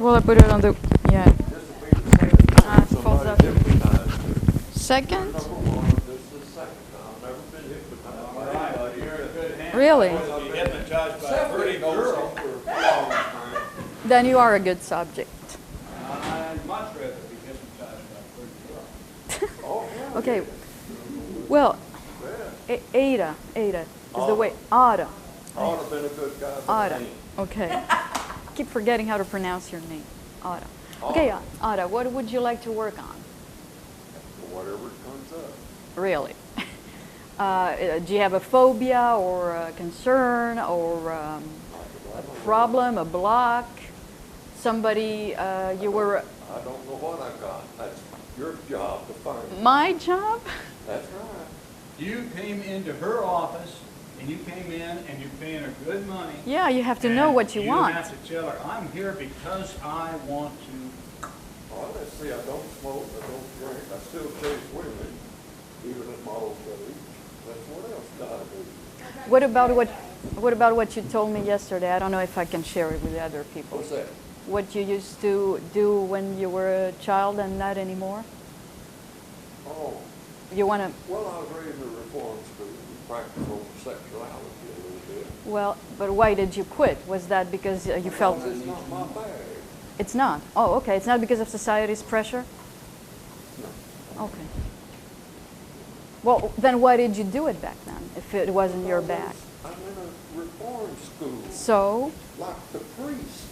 Well, I put it on the, yeah. This will be the second time it falls up. somebody's hypnotized me. Second? Number one, this is the second time. I've never been hypnotized by anybody. You're in a good hand. Really? I've been hypnotized by a pretty girl. For a long time. Then you are a good subject. I'd much rather be hypnotized by a pretty girl. Oh, yeah. Okay. Well, Ada is the way. Ada. I ought to have been a good guy. but I Ada. ain't. Okay. Keep forgetting how to pronounce your name. Ada. Okay, Ada, what would you like to work on? Whatever comes up. Really? Do you have a phobia or a concern or a problem, a block? Somebody you were... I don't know what I got. That's your job to find. My job? That's right. You came into her office, and you came in, and you're paying her good money. Yeah, you have to know and what you want. You have to tell her, I'm here because I want to. Well, let's see, I don't smoke, I don't drink, I still chase women, even at my old age. That's what else gotta do. What about what you told me yesterday? I don't know if I can share it with the other people. What's that? What you used to do when you were a child and not anymore? Oh, You want to... well, I was raised in a reform school. We practiced homosexuality a little bit. Well, but why did you quit? Was that because you felt... Because it's not my bag. It's not? Oh, okay. It's not because of society's pressure? No. Okay. Well, then why did you do it back then, if it wasn't your bag? I'm in a reform school. So? Like the priest.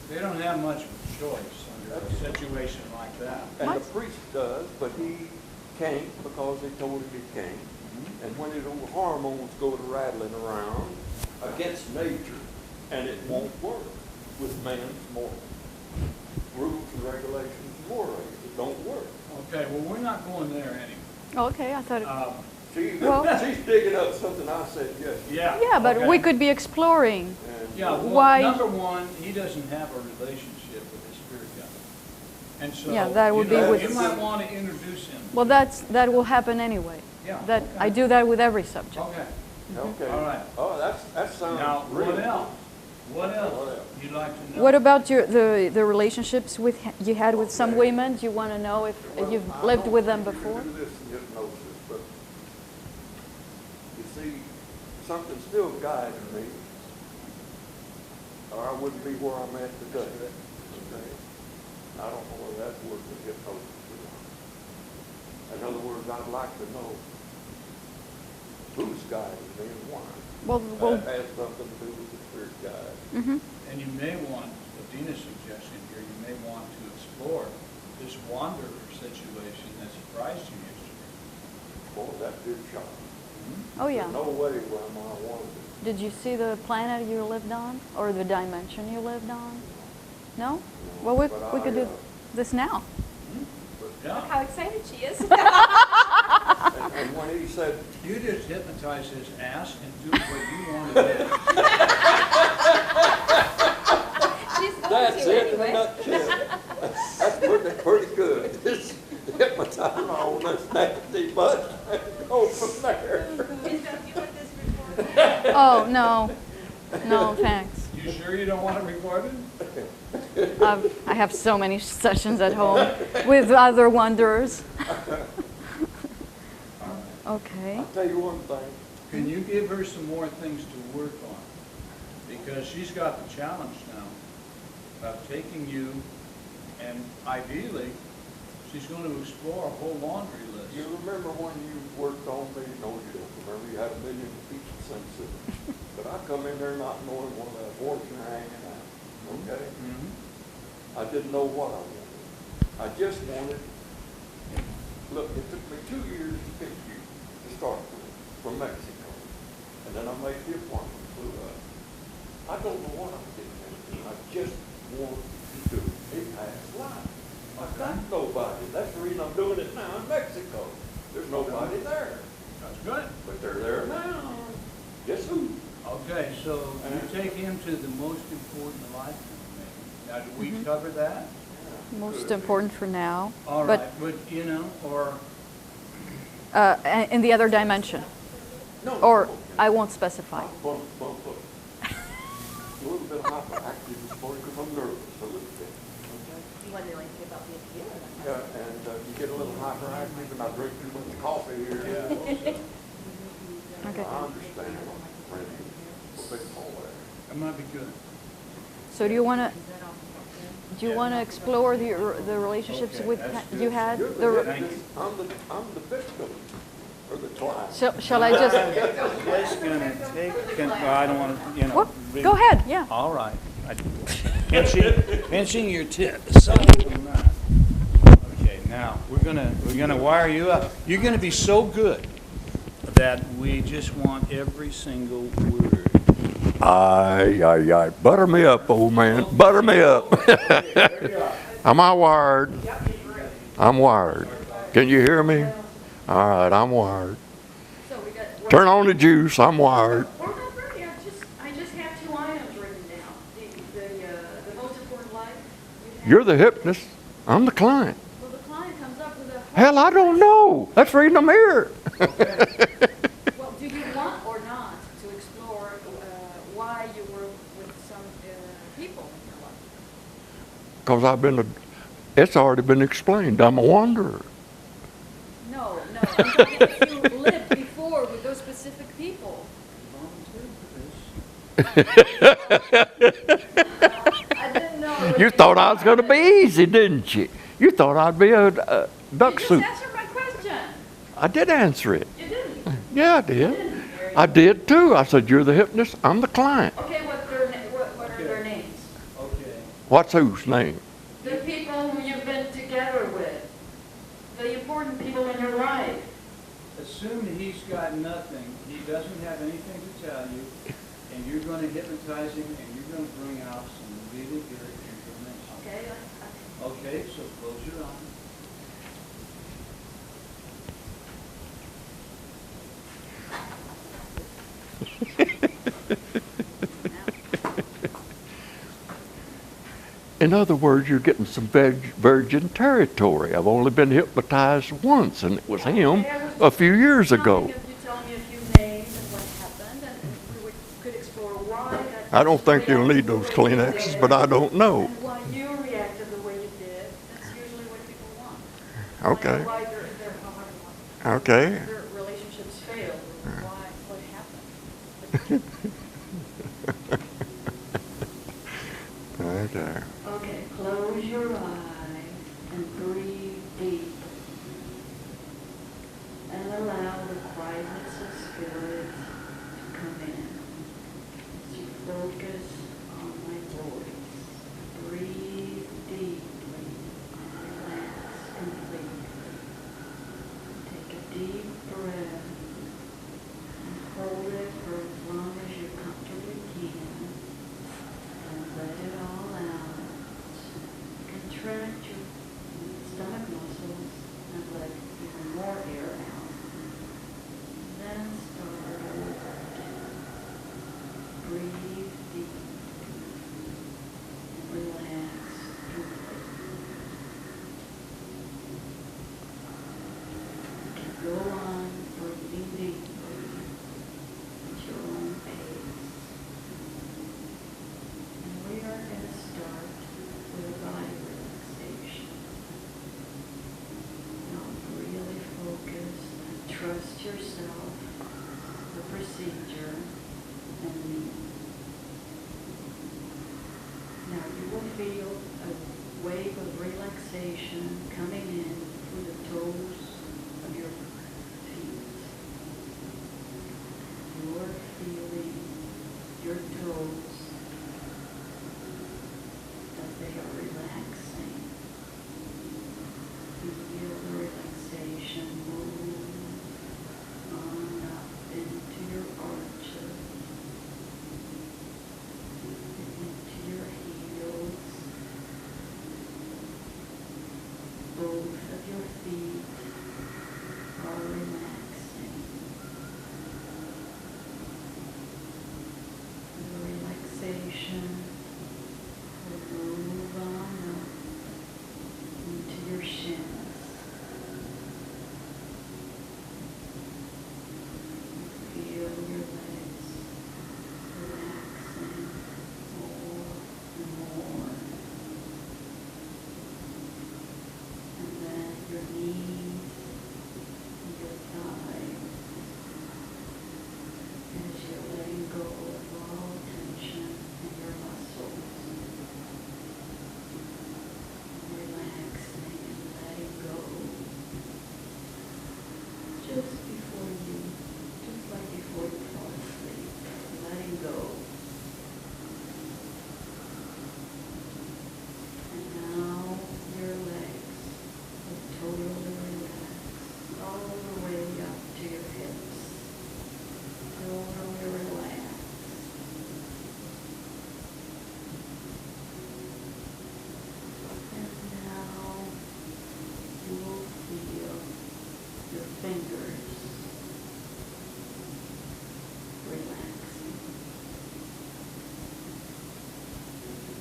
They don't have much of a choice under a situation like that. And What? the priest does, but he can't because they told him he can't. And when his old hormones go to rattling around against nature, and it won't work with man's moral rules and regulations, morals, it don't work. Okay, well, we're not going there anyway. Oh, okay, I thought... She's digging up something I said yes. Yeah, but okay. we could be exploring. And Yeah, well, Why- number one, he doesn't have a relationship with his spirit guide. And so, Yeah, that would you know, be with- you might want to introduce him. Well, that will happen anyway. Yeah, That okay. I do that with every subject. Okay, Okay. all right. Oh, that sounds Now, really what else? What What else else? you'd like to know? What about the relationships you had with some women? Do you want to know if you've lived with them before? You can do this in hypnosis, but you see, something still guides me, or I wouldn't be where I'm at today. Okay? I don't know whether that's worth the hypnosis or not. In other words, I'd like to know who's guiding me and why. Well, That has something to do with the spirit guide. mhm. And you may want, Adina's suggestion here, you may want to explore this wanderer situation that surprised you yesterday. Boy, that did shock me. Oh yeah. There's no way where I wanted it. Did you see the planet you lived on, or the dimension you lived on? No? Well, we could do this now. Yeah, How excited she is. And when he said, you just hypnotize his ass and do what you want to do. She's going that's to it in a anyway. nutshell. That's pretty good. Just hypnotize all this nasty butt and go from there. Oh no, no thanks. You sure you don't want to record it? I have so many sessions at home with other wanderers. Okay. I'll tell you one thing. Can you give her some more things to work on? Because she's got the challenge now of taking you, and ideally, she's going to explore a whole laundry list. You remember when you worked on me? No, you don't remember. You had a million pieces of sense. But I come in there not knowing what I was working hanging out. Okay? I didn't know what I wanted. I just wanted, look, it took me 2 years to pick you to start with, from Mexico. And then I made the appointment, flew up. I don't know what I'm getting into. I just want to do a past life. I've got nobody. That's the reason I'm doing it now in Mexico. There's nobody there. That's good. But they're there now. Guess who? Okay, so you take him to the most important life information. Now, do we cover that? Most important for now. All But right, but you know, or in the other dimension, No. or I won't specify. Bump. a little bit hyperactive this morning because I'm nervous a little bit. Okay? What do you like to say about the appeal? Yeah, and you get a little hyperactive and I drink too much coffee here. Okay. I understand, Randy, what they call that. That might be good. So do you want to explore the relationships Okay, with that's good. you had? You're The, Thank you. I'm the victim, or the client. shall I just? It's gonna take, well, I don't want to, What? Go ahead. Yeah. All right. Pinching your tit. Okay, now, we're gonna wire you up. You're gonna be so good that we just want every single word. Aye. Butter me up, old man. Butter me up. Am I wired? I'm wired. Can you hear me? All right, I'm wired. So we got. Turn on the juice. I'm wired. We're not ready. I just have 2 items written down. The most important life. You're the hypnotist. I'm the client. Well, the client comes up with a. Hell, I don't know. That's reading a mirror. Well, do you want or not to explore why you were with some people in your life? Because it's already been explained. I'm a wanderer. No. I'm talking if you lived before with those specific people. I didn't know. You thought I was going to be easy, didn't you? You thought I'd be a duck You soup. just answered my question. I did answer it. You didn't. Yeah, I did. I did too. I said, you're the hypnotist. I'm the client. Okay, what are their names? Okay. What's whose name? The people who you've been together with. The important people in your life. Assume that he's got nothing, he doesn't have anything to tell you, and you're gonna hypnotize him, and you're gonna bring out some really good information. Okay? Okay, so close your eyes. In other words, you're getting some virgin territory. I've only been hypnotized once, and it was him a few years ago. If you tell me a few names and what happened, and we could explore why that. I don't think you'll need those Kleenexes, but I don't know. And why you reacted the way you did. That's usually what people want. Okay. Why their Okay. their relationships failed. Why? What happened? Okay. Okay, close your eye and breathe deep. And allow the quietness of spirit to come in. As you focus on my voice, breathe deeply and relax completely. Take a deep breath and hold it for as long as you comfortably can. And let it all out. Contract your stomach muscles and let even more air out. Then start over again. Breathe deep and relax completely. You can go on breathing deeply at your own pace. And we are going to start with a body relaxation. Now really focus and trust yourself, the procedure, and me. Now you will feel a wave of relaxation coming in through the toes of your feet. You're feeling your toes as they are relaxing. Feel the relaxation move on up into your arches, into your heels, both of your feet. fingers, relaxing.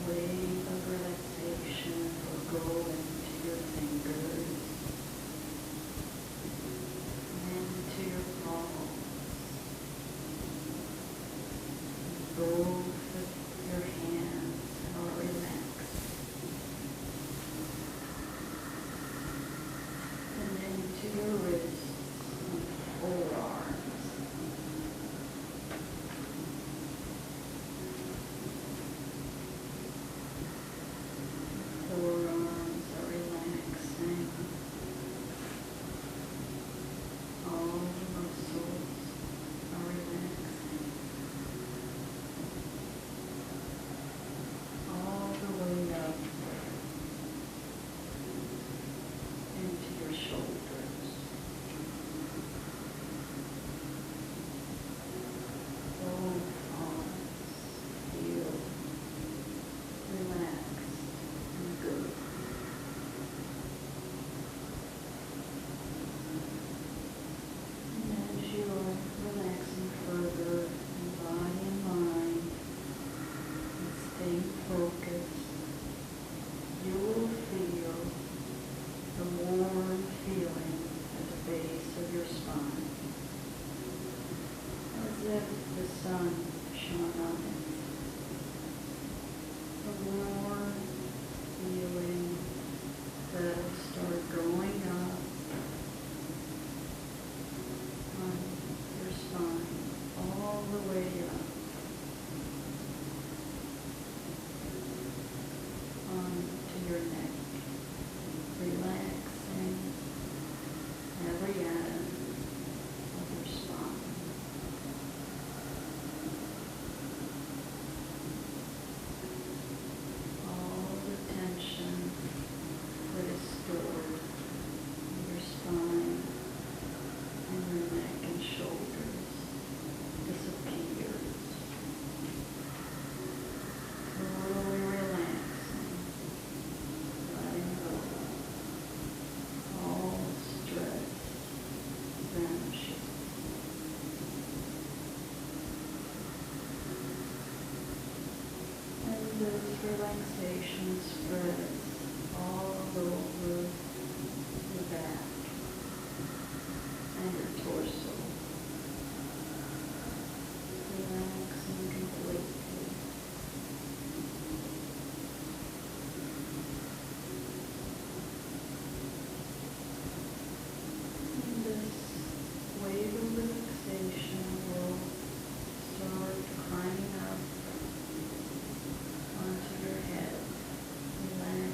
Wave of relaxation will go into your fingers, into your palms. Both of your hands are relaxed. And into your wrists and forearms. Forearms are relaxing. All the muscles are relaxing. All the way up into your shoulders. Both arms feel relaxed and good. And as you are relaxing further in body and mind, and staying focused, you will feel the warm feeling at the base of your spine, as if the sun shone on it. A warm feeling that will start going up on your spine, all the way up onto your neck, relaxing every atom of your spine. All the tension that is stored in your spine and your neck and shoulders disappears. Totally relaxing, letting go. All stress vanishes. And this relaxation spreads all over your back and your torso, relaxing completely. And this wave of relaxation will start climbing up onto your head, relaxing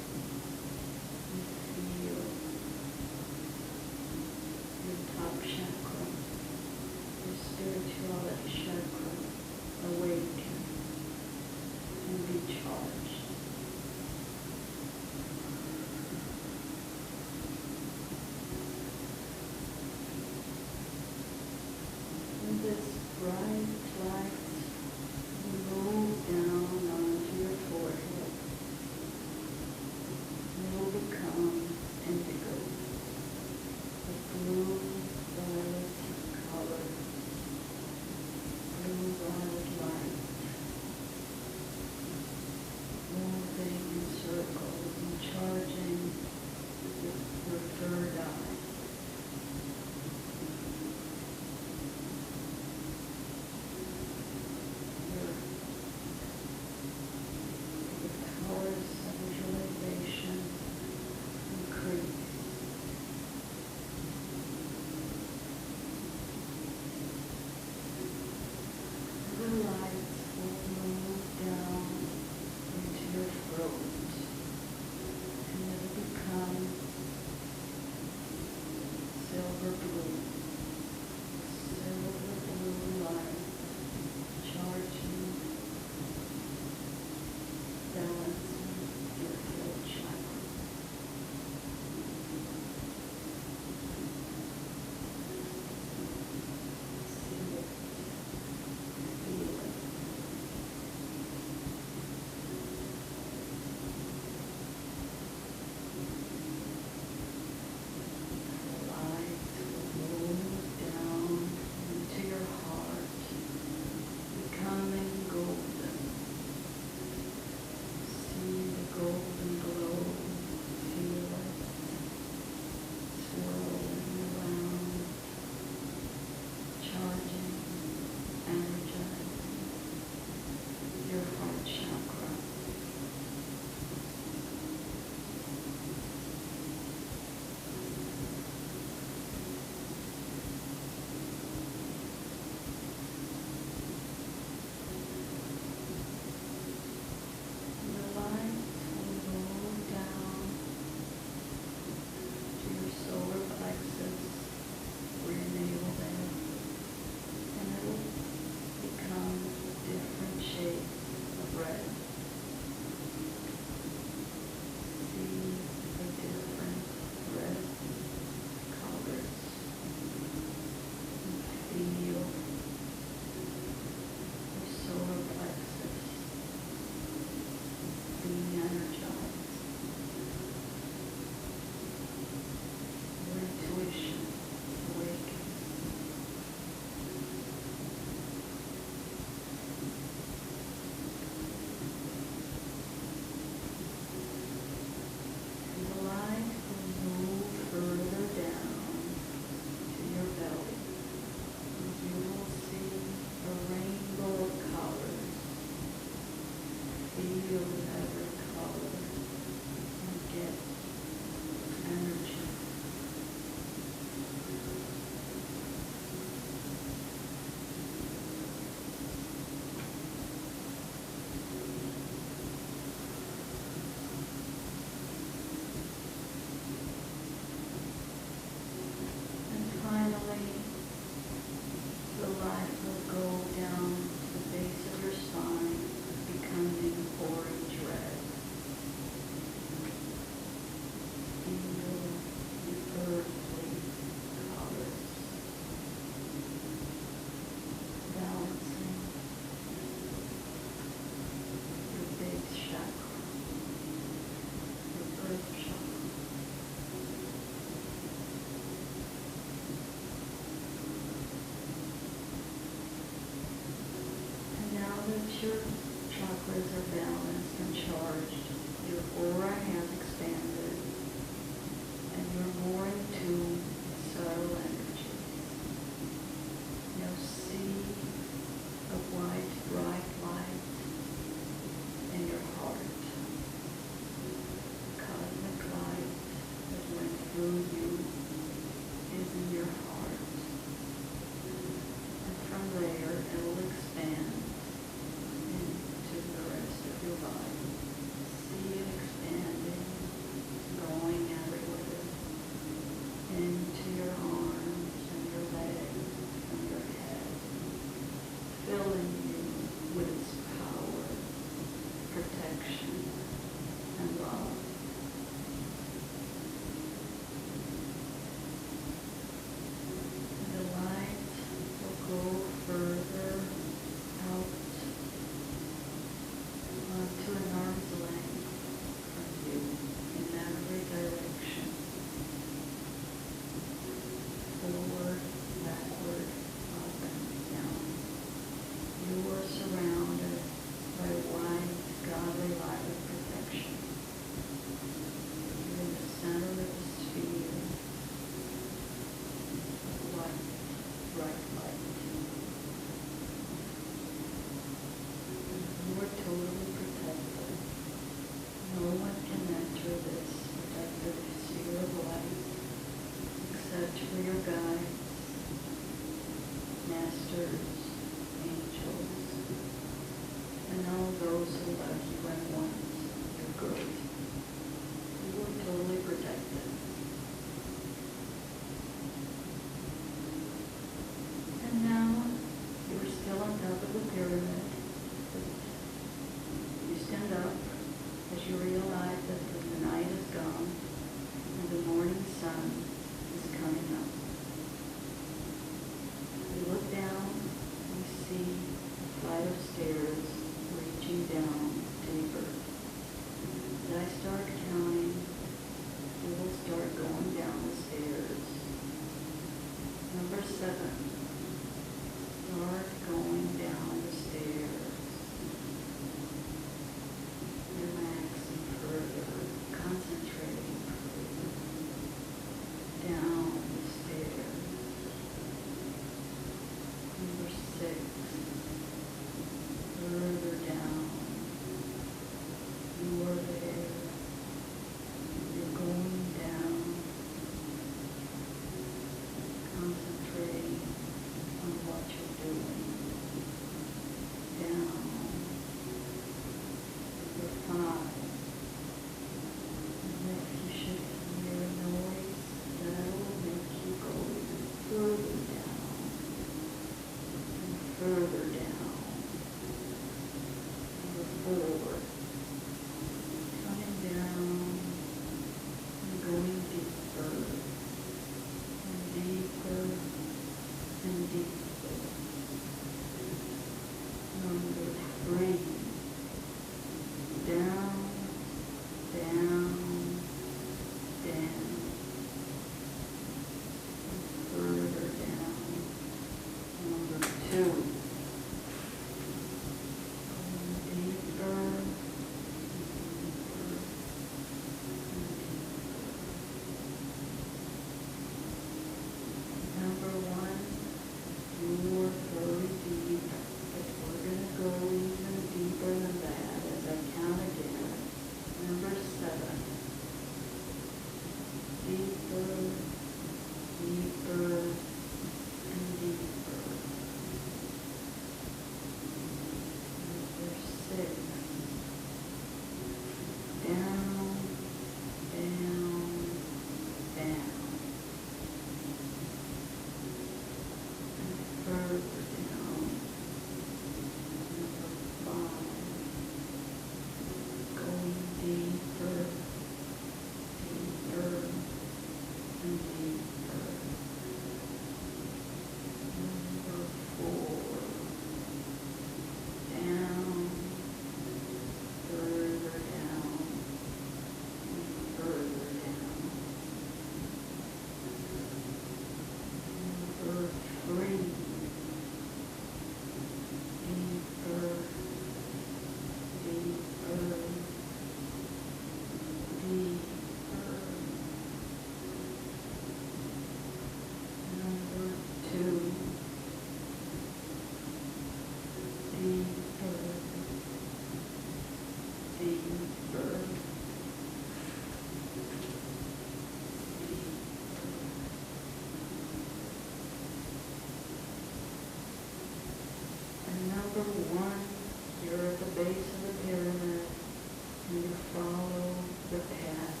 the path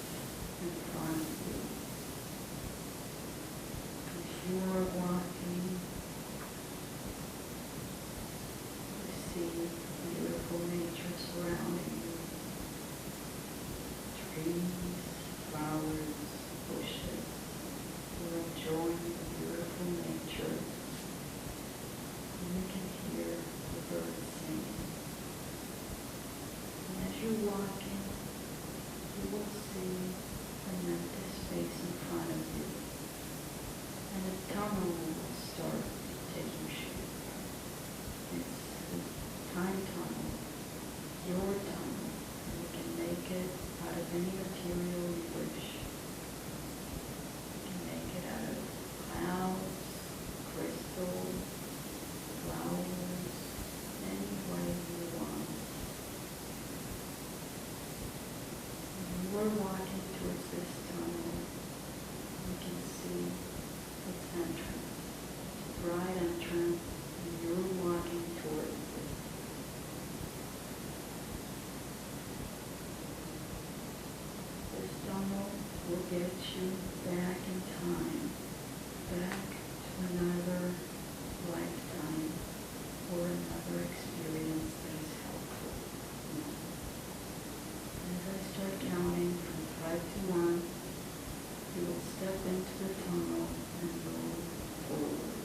in front of you. As you are walking, you see beautiful nature surrounding you. Trees, flowers, bushes. You're enjoying the beautiful nature. And you can hear the birds singing. And as you're walking, you will see an empty space in front of you. And a tunnel will start taking shape. It's a time tunnel, your tunnel. And you can make it out of any material you wish. You can make it out of clouds, crystal, flowers, any way you want. When you are walking towards this tunnel, you can see its entrance. It's a bright entrance, and you're walking towards it. This tunnel will get you back in time, back to another lifetime or another experience that is helpful. As I start counting from 5 to 1, you will step into the tunnel and move forward.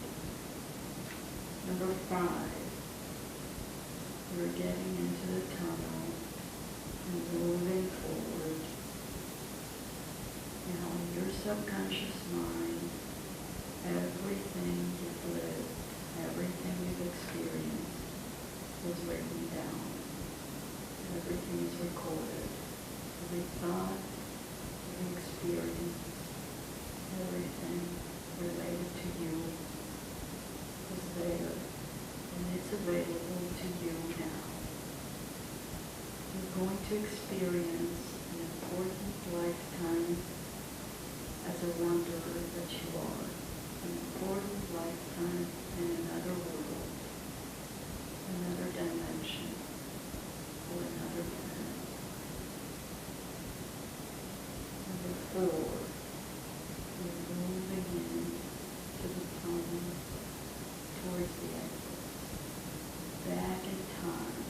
Number 5, you're getting into the tunnel and moving forward. Now in your subconscious mind, everything you've lived, everything you've experienced was written down. Everything is recorded. Every thought, every experience, everything related to you is there, and it's available to you now. You're going to experience an important lifetime as a wanderer that you are. An important lifetime in another world, another dimension, or another planet. Number 4, you're moving in to the tunnel towards the exit, back in time.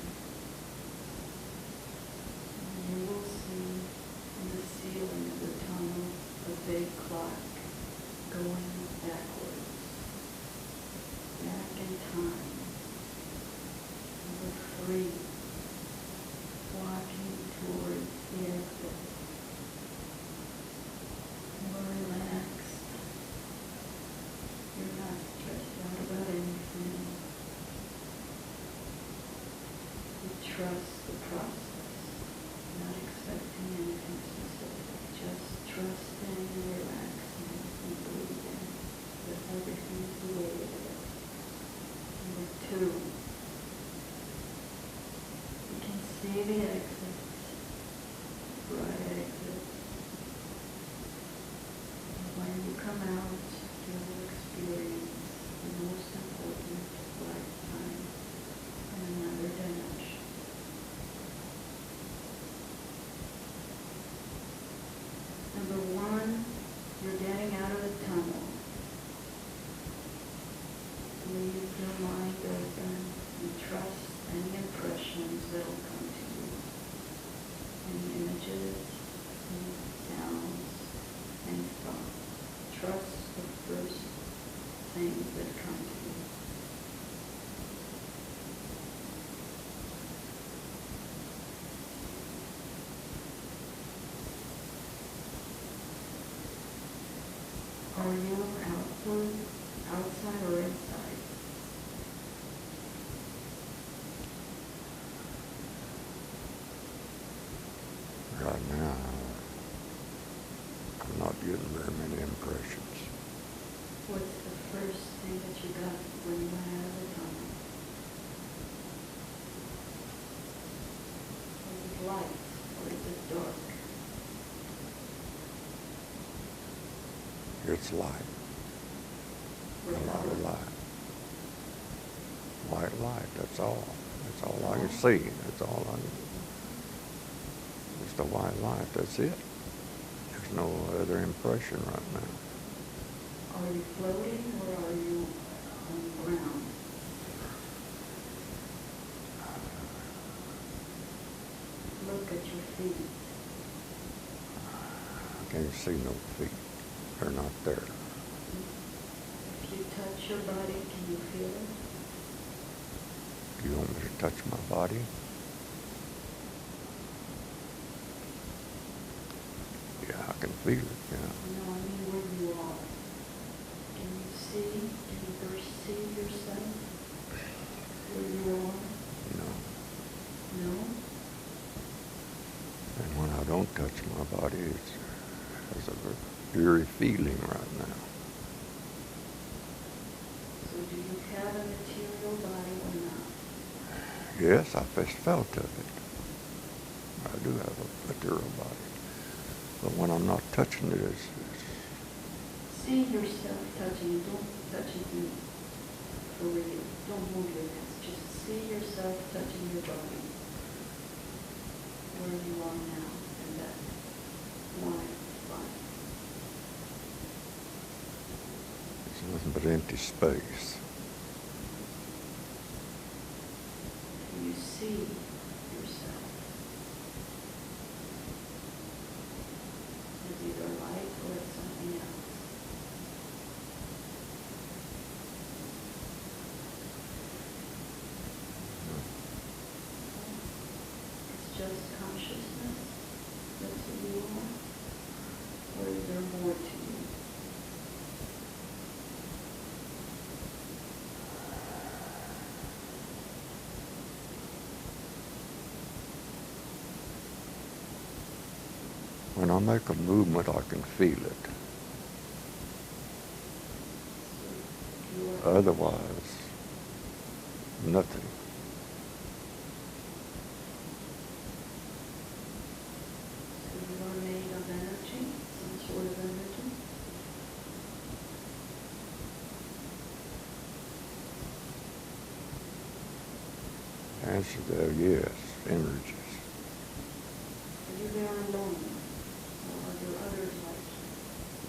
And you will see in the ceiling of the tunnel a big clock going backwards, back in time. Number 3, walking towards the exit. More relaxed. You're not stressed out about anything. You trust the process, not expecting anything specific, just trusting and relaxing and believing that everything is the way it is. Number 2, you can see the exits, bright exits. And when you come out, you will experience the most important lifetime in another dimension. Number 1, you're getting out of the tunnel. Leave your mind open and trust any impressions that will come to you. Any images, any sounds, any thoughts. Trust the first things that come to you. Are you outside or inside? Right now, I'm not getting very many impressions. What's the first thing that you got when you went out of the tunnel? Is it light or is it dark? It's light, a lot of light. White light, that's all. That's all I can see. That's all I can. just a white light. That's it. There's no other impression right now. Are you floating or are you on the ground? Look at your feet. I can't see no feet. They're not there. If you touch your body, can you feel it? Do you want me to touch my body? Yeah, I can feel it, yeah. No, I mean where you are. Can you see? Can you perceive yourself? Where you are? No. No? And when I don't touch my body, it's a dreary feeling right now. So do you have a material body or not? Yes, I first felt of it. I do have a material body. But when I'm not touching it, it's See yourself touching it. Don't touch it for real. Don't move your hands. Just see yourself touching your body. Where you are now. And that one body. nothing but empty space. Can you see yourself? As either light or as something else? It's just consciousness. That's who you are. Or is there more to you? When I make a movement, I can feel it. You are, Otherwise, nothing. so you are made of energy, some sort of energy. Answer to that, yes, energies. Are you there alone? Or are there others like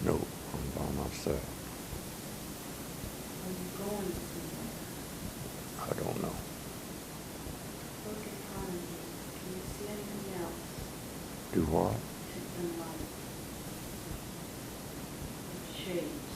you? No, I'm by myself. Are you going somewhere? I don't know. Look in front of you. Can you see anything else? Do what? In light. Shapes.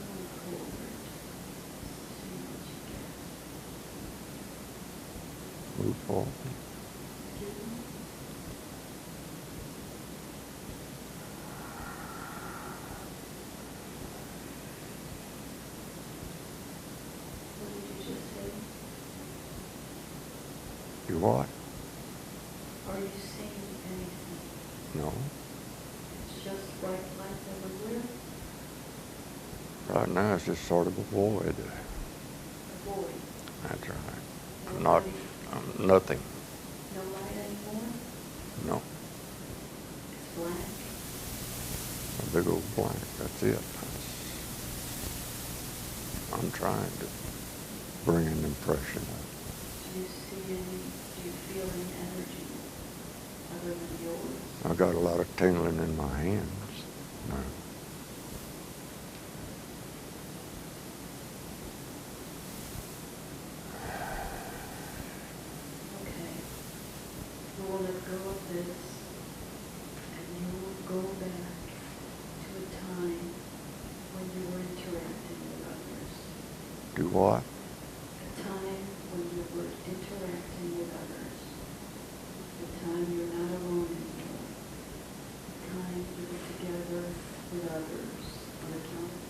Move forward. See what you get. Move forward. Excuse me? What did you just say? Do what? Are you seeing anything? No. It's just bright light everywhere? Right now, it's just sort of a void. A void? That's right. No Not, light? nothing. No light anymore? No. It's black? A big old blank. That's it. I'm trying to bring an impression of Do you see any, do you feel any energy other than yours? I got a lot of tingling in my hands. No. Okay. You will let go of this, and you will go back to a time when you were interacting with others. Do what? A time when you were interacting with others. The time you're not alone anymore. The time you were together with others on account of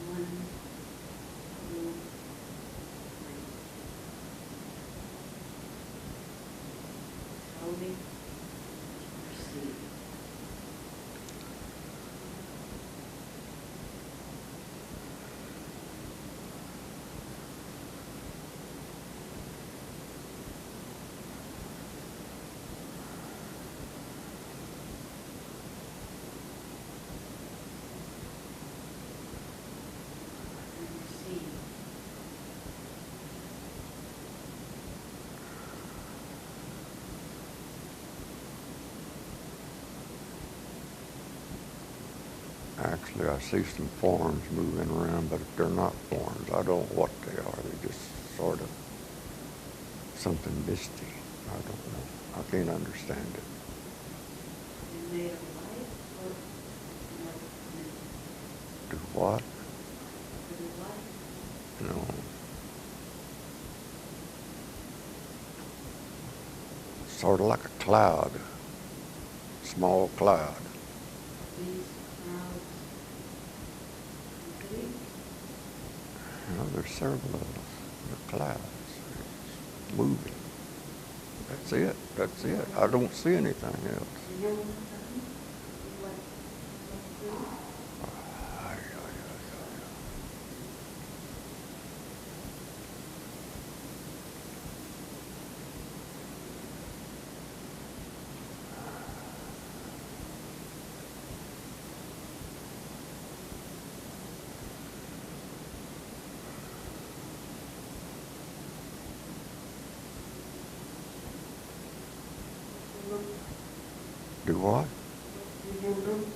1, 2, 3. Slowly proceed. Actually, I see some forms moving around, but they're not forms. I don't know what they are. They're just sort of something misty. I don't know. I can't understand it. You made of light or no? Do what? Is it light? No. Sort of like a cloud. Small cloud. These clouds big? You know, there's several of the clouds. It's moving. That's it. That's it. I don't see anything else. You know what? Ay, ay, ay, ay. Do what? You look like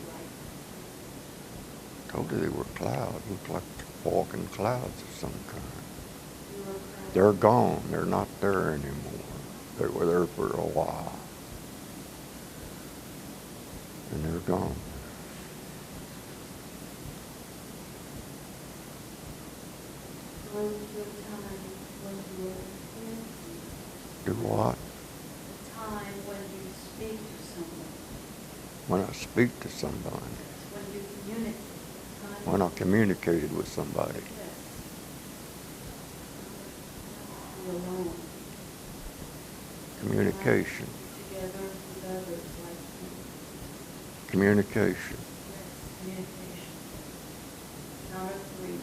Told you they were clouds. Looked like walking clouds of some kind. you were crying. They're gone. They're not there anymore. They were there for a while. And they're gone. Was the time when you were here? Do what? The time when you speak to someone. When I speak to somebody. When you communicate. Time When I communicated with somebody. Yes. You're alone. Communication. Together with others like you. Communication. Yes, communication. Not a three.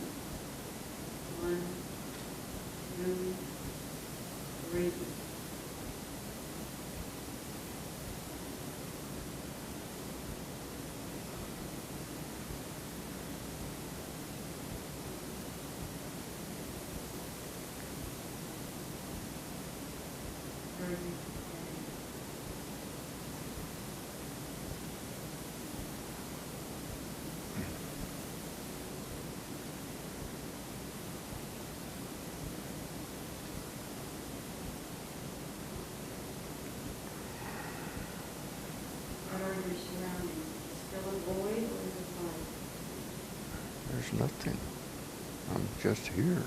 1, 2, 3. What are your surroundings? Still a void or is it light? There's nothing. I'm just here.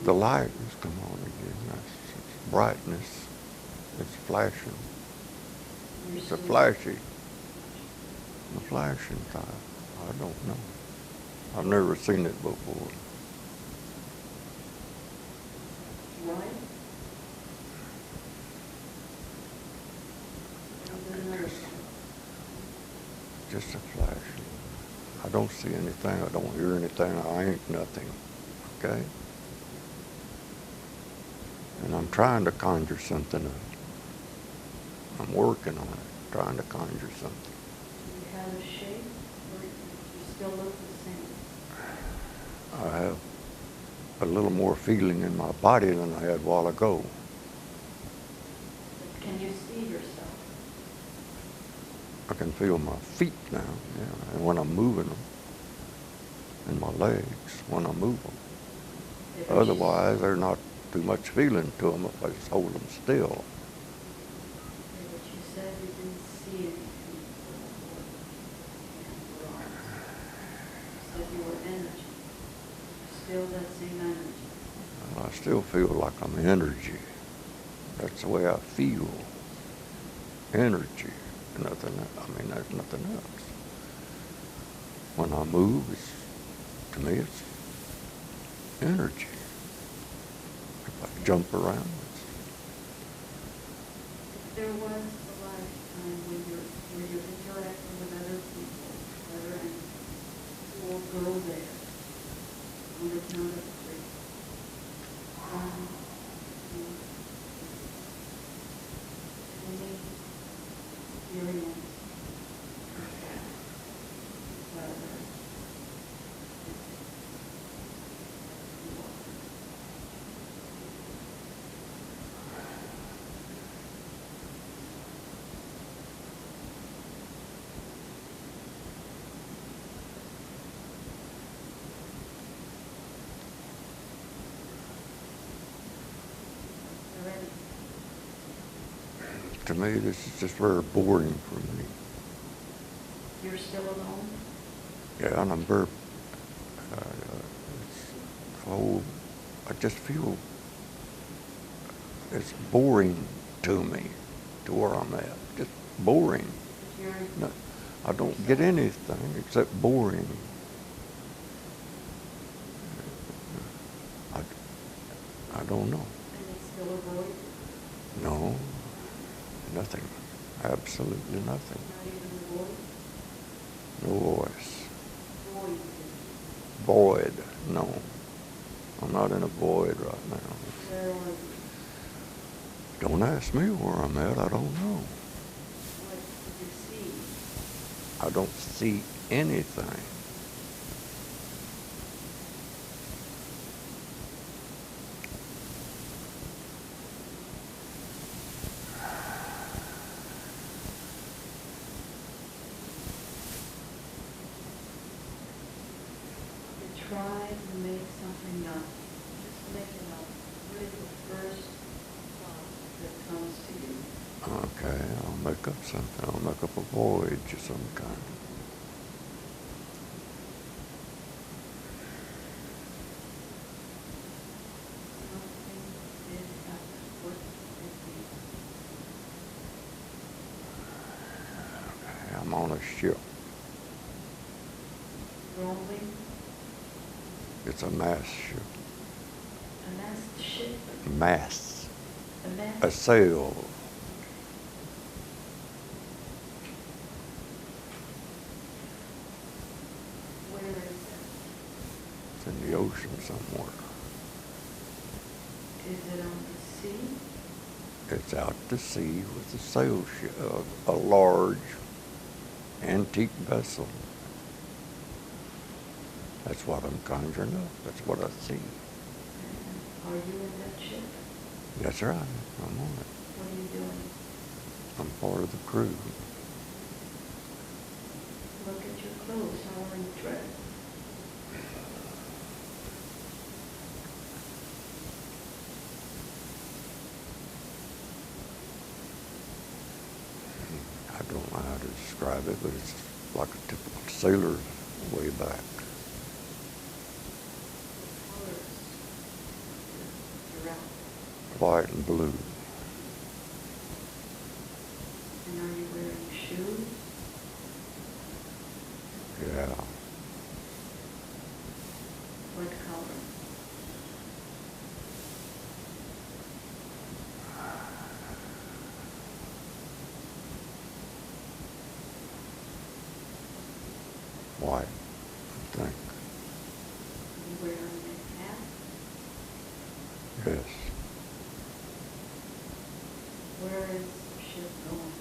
The light has come on again. It's brightness. It's flashing. You're It's a still- flashy. The flashing type. I don't know. I've never seen it before. Right? Is it another Just- one? Just a flashing. I don't see anything. I don't hear anything. I ain't nothing. Okay? And I'm trying to conjure something up. I'm working on it, trying to conjure something. Do you have a shape or you still look the same? I have a little more feeling in my body than I had a while ago. But can you see yourself? I can feel my feet now, yeah, and when I'm moving them, and my legs when I move them. If you- Otherwise, there's not too much feeling to them if I just hold them still. Okay, but you said you didn't see anything before. You were arms. You said you were energy. Still that same energy. I still feel like I'm energy. That's the way I feel. Energy. Nothing. There's nothing else. When I move, to me, it's energy. If I jump around, If there was a lifetime when you're interacting with other people, other entities, we'll go there. On the count of 3. 1, 2, 3. Feelings. To me, this is just very boring for me. You're still alone? Yeah, and I'm very, it's, oh, I just feel it's boring to me, to where I'm at. Just boring. You're, No, I don't get anything except boring. I don't know. and it's still a void, No, nothing. Absolutely nothing. not even a void? No voice. Void. Void. No. I'm not in a void right now. Where are you? Don't ask me where I'm at. I don't know. What do you see? I don't see anything. You try to make something up. Just make it up. What is the first thought that comes to you? Okay, I'll make up something. I'll make up a void of some kind. Something did happen. What did it Okay, I'm on a ship. rolling? It's a mass ship. A mast ship? Mass. A mast? A sail. Where is it? It's in the ocean somewhere. Is it on the sea? It's out to sea with a sail ship, a large antique vessel. That's what I'm conjuring up. That's what I see. And are you in that ship? That's right. I'm on it. What are you doing? I'm part of the crew. Look at your clothes. How are you dressed? I don't know how to describe it, but it's like a typical sailor way back. What colors? Your outfit. White and blue. And are you wearing shoes? Yeah. What color? White, I think. Are you wearing a hat? Yes. Where is the ship going?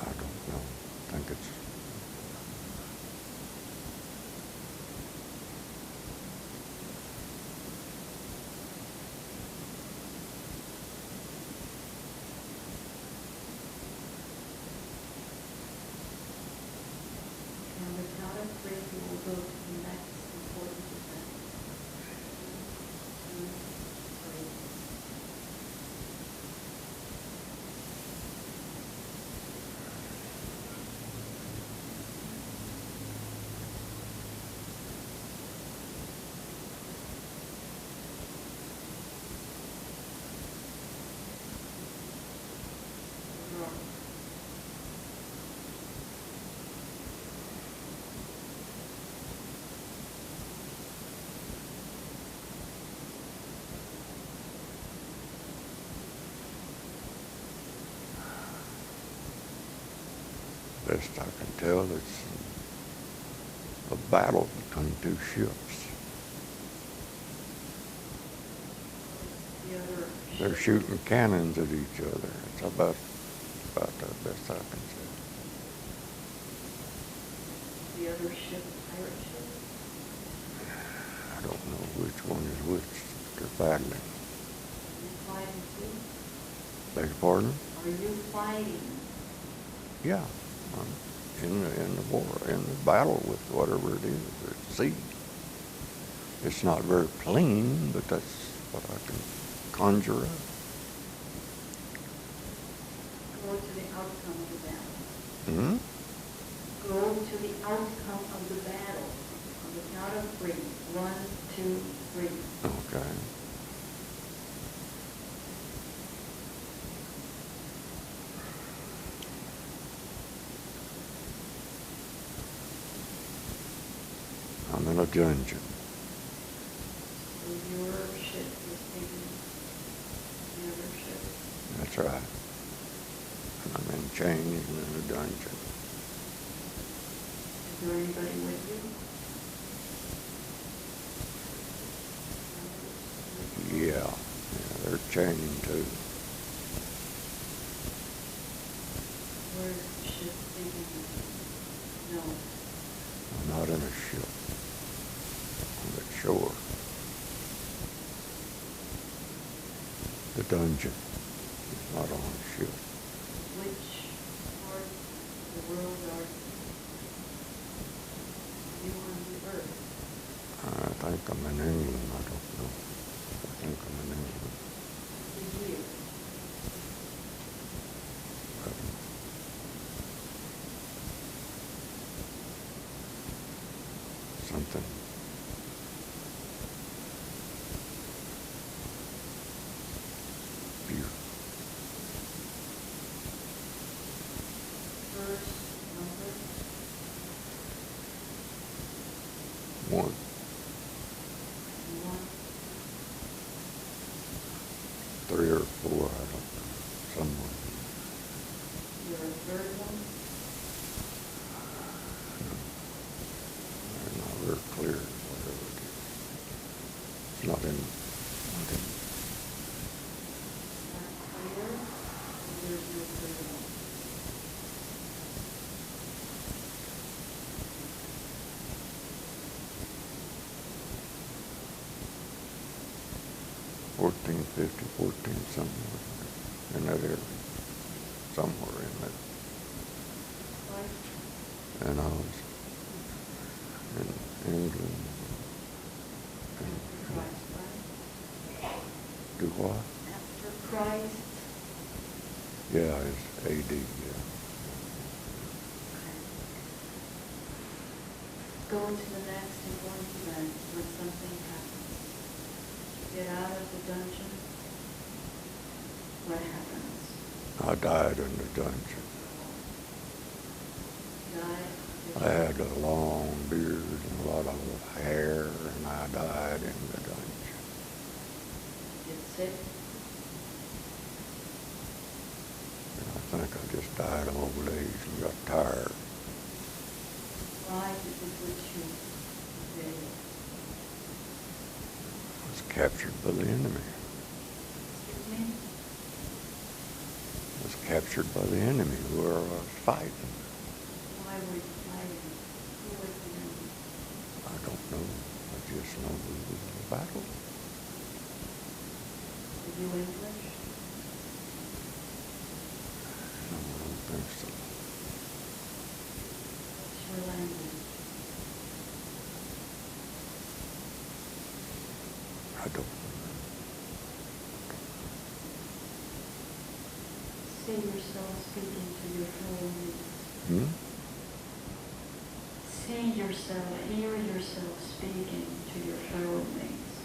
I don't know. I think it's And the count of three, we will go to the next important event. 2, 3. Draw. best I can tell. It's a battle between two ships. The other They're ship. shooting cannons at each other. It's about the best I can say. The other ship, pirate ship. I don't know which one is which. They're battling. Are you fighting too? Beg your pardon? Are you fighting? Yeah. I'm in the war, in the battle with whatever it is at sea. It's not very plain, but that's what I can conjure up. Go to the outcome of the battle. Hmm? Go to the outcome of the battle. On the count of 3. 1, 2, 3. Okay. I'm in a dungeon. So your ship is taking the other ship. That's right. And I'm in chains and in a dungeon. Is there anybody with you? Yeah, they're chained too. Where's the ship taking you? No. I'm not in a ship. I'm at shore. The dungeon is not on a ship. Which part of the world are you on the earth? I think I'm in England. I don't know. I think I'm in England. The year. Something. Beautiful. First number. 1, 1. 3 or 4, I don't know. Somewhere. Your third one. They're not very clear, whatever it is. It's not in. Not clear. There's no third one. $14.50, 14 somewhere in that area. Somewhere in that. Right? And I was in England. After Christ, right? Do what? After Christ. Yeah, it's AD, yeah. Go to the next important event when something happens. Get out of the dungeon. What happens? I died in the dungeon. Die. I had a long beard and a lot of hair, and I died in the dungeon. Get sick. And I think I just died of old age and got tired. Why did they put you there? I was captured by the enemy. Excuse me? I was captured by the enemy who I was fighting. Why were you fighting? Who was the enemy? I don't know. I just know it was a battle. Are you English? No, I don't think so. What's your language? I don't know. See yourself speaking to your fellow man. Hmm? See yourself, hear yourself speaking to your fellow mates.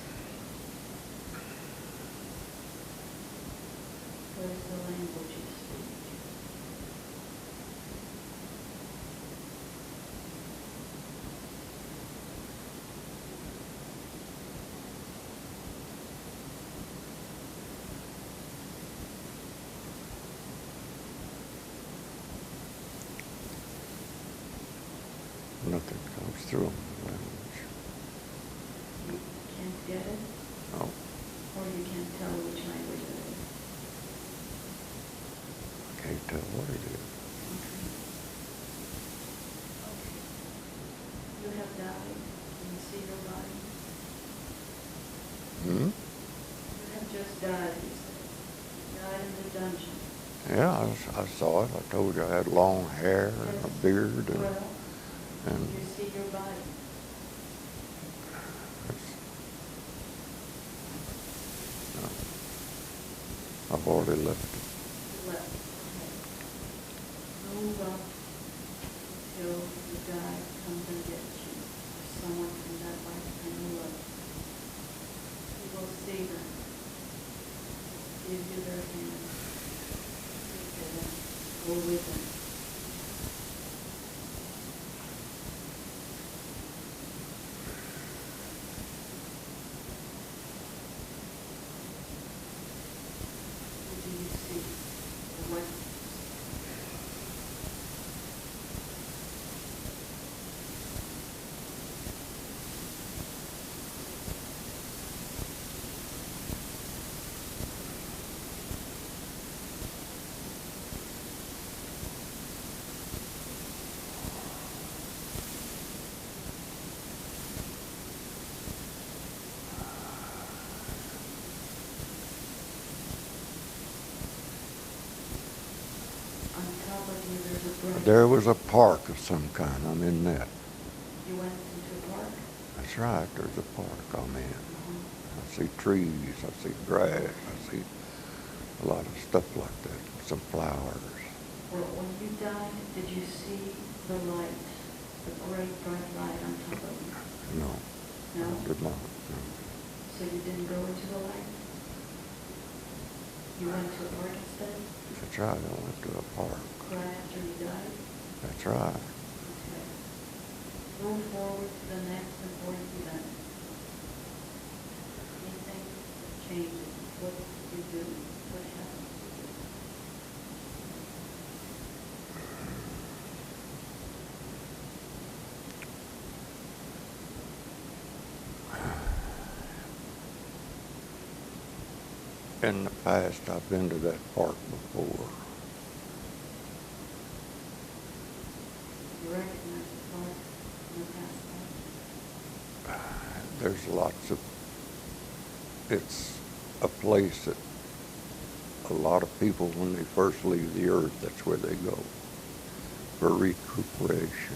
What is the language you speak? Nothing comes through in the language. You can't get it, No, or you can't tell which language it is. I can't tell what it is. Okay. Okay. You have died. Can you see your body? Hmm? You have just died, you said. Died in the dungeon. Yeah, I saw it. I told you I had long hair and a beard and Well, and you see your body. it's already left. Left, okay. Move up till the guy comes and gets you. Someone from that light and move up. You will see them. Give you their hand. Okay, then go with them. What do you see? What? On top of you, there's a branch. There was a park of some kind. I'm in that. You went into a park? That's right. There's a park I'm in. Uh-huh. I see trees. I see grass. I see a lot of stuff like that. Some flowers. Well, when you died, did you see the light, the great bright light on top of you? No, No? I did not. No. So you didn't go into the light? You went to a park instead? That's right. I went to a park. Right after you died? That's right. Okay. Move forward to the next important event. Anything changes, what you do, what happens to you. In the past, I've been to that park before. You recognize the park in the past life? There's lots of, it's a place that a lot of people, when they first leave the earth, that's where they go for recuperation.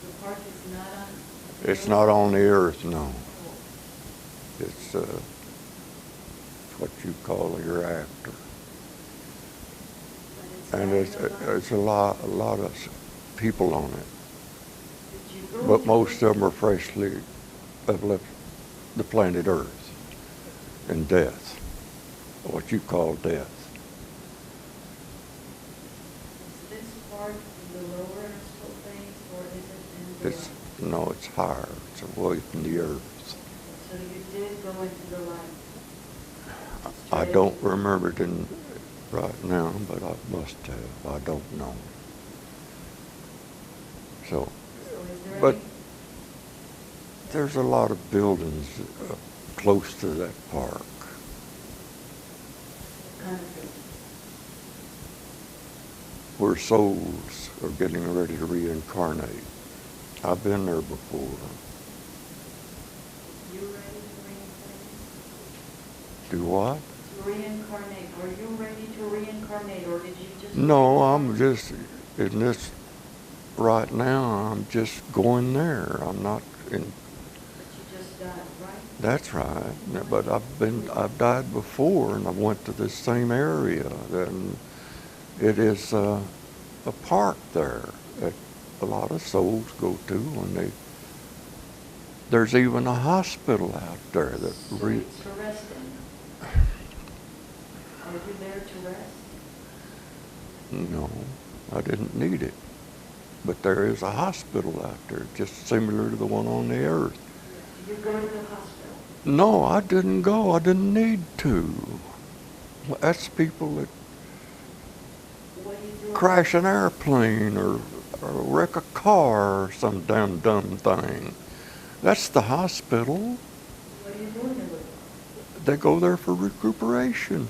So the park is not on? It's not on the earth, no. It's what you call hereafter. But it's And not it's, in the light? it's a lot of people on it. Did you go But to most the- of them are freshly have left the planet Earth in death, what you call death. Is this park in the lower astral phase, or is it in the It's light? no, it's higher. It's away from the Earth. So you did go into the light? I don't remember it right now, but I must have. I don't know. So, So is there but any? there's a lot of buildings close to that park. What kind of building? Where souls are getting ready to reincarnate. I've been there before. You ready to reincarnate? Do what? To reincarnate, are you ready to reincarnate, or did you just? No, I'm just, in this, right now, I'm just going there. I'm not in, But you just died, right? that's right. But I've died before, and I went to this same area. And it is a park there that a lot of souls go to when there's even a hospital out there that So it's for resting. Are you there to rest? no, I didn't need it. But there is a hospital out there, just similar to the one on the earth. Do you go to the hospital? No, I didn't go. I didn't need to. That's people that What do you do? crash an airplane or wreck a car or some damn dumb thing. That's the hospital. What are you doing in the park? They go there for recuperation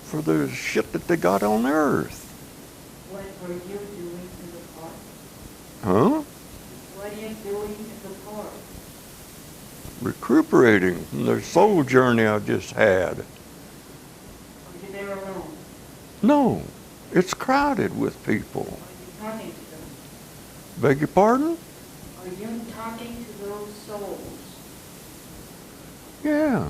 for the shit that they got on the earth. What are you doing in the park? Huh? What are you doing in the park? Recuperating from the soul journey I just had. Are you there alone? No, it's crowded with people. Are you talking to them? Beg your pardon? Are you talking to those souls? Yeah,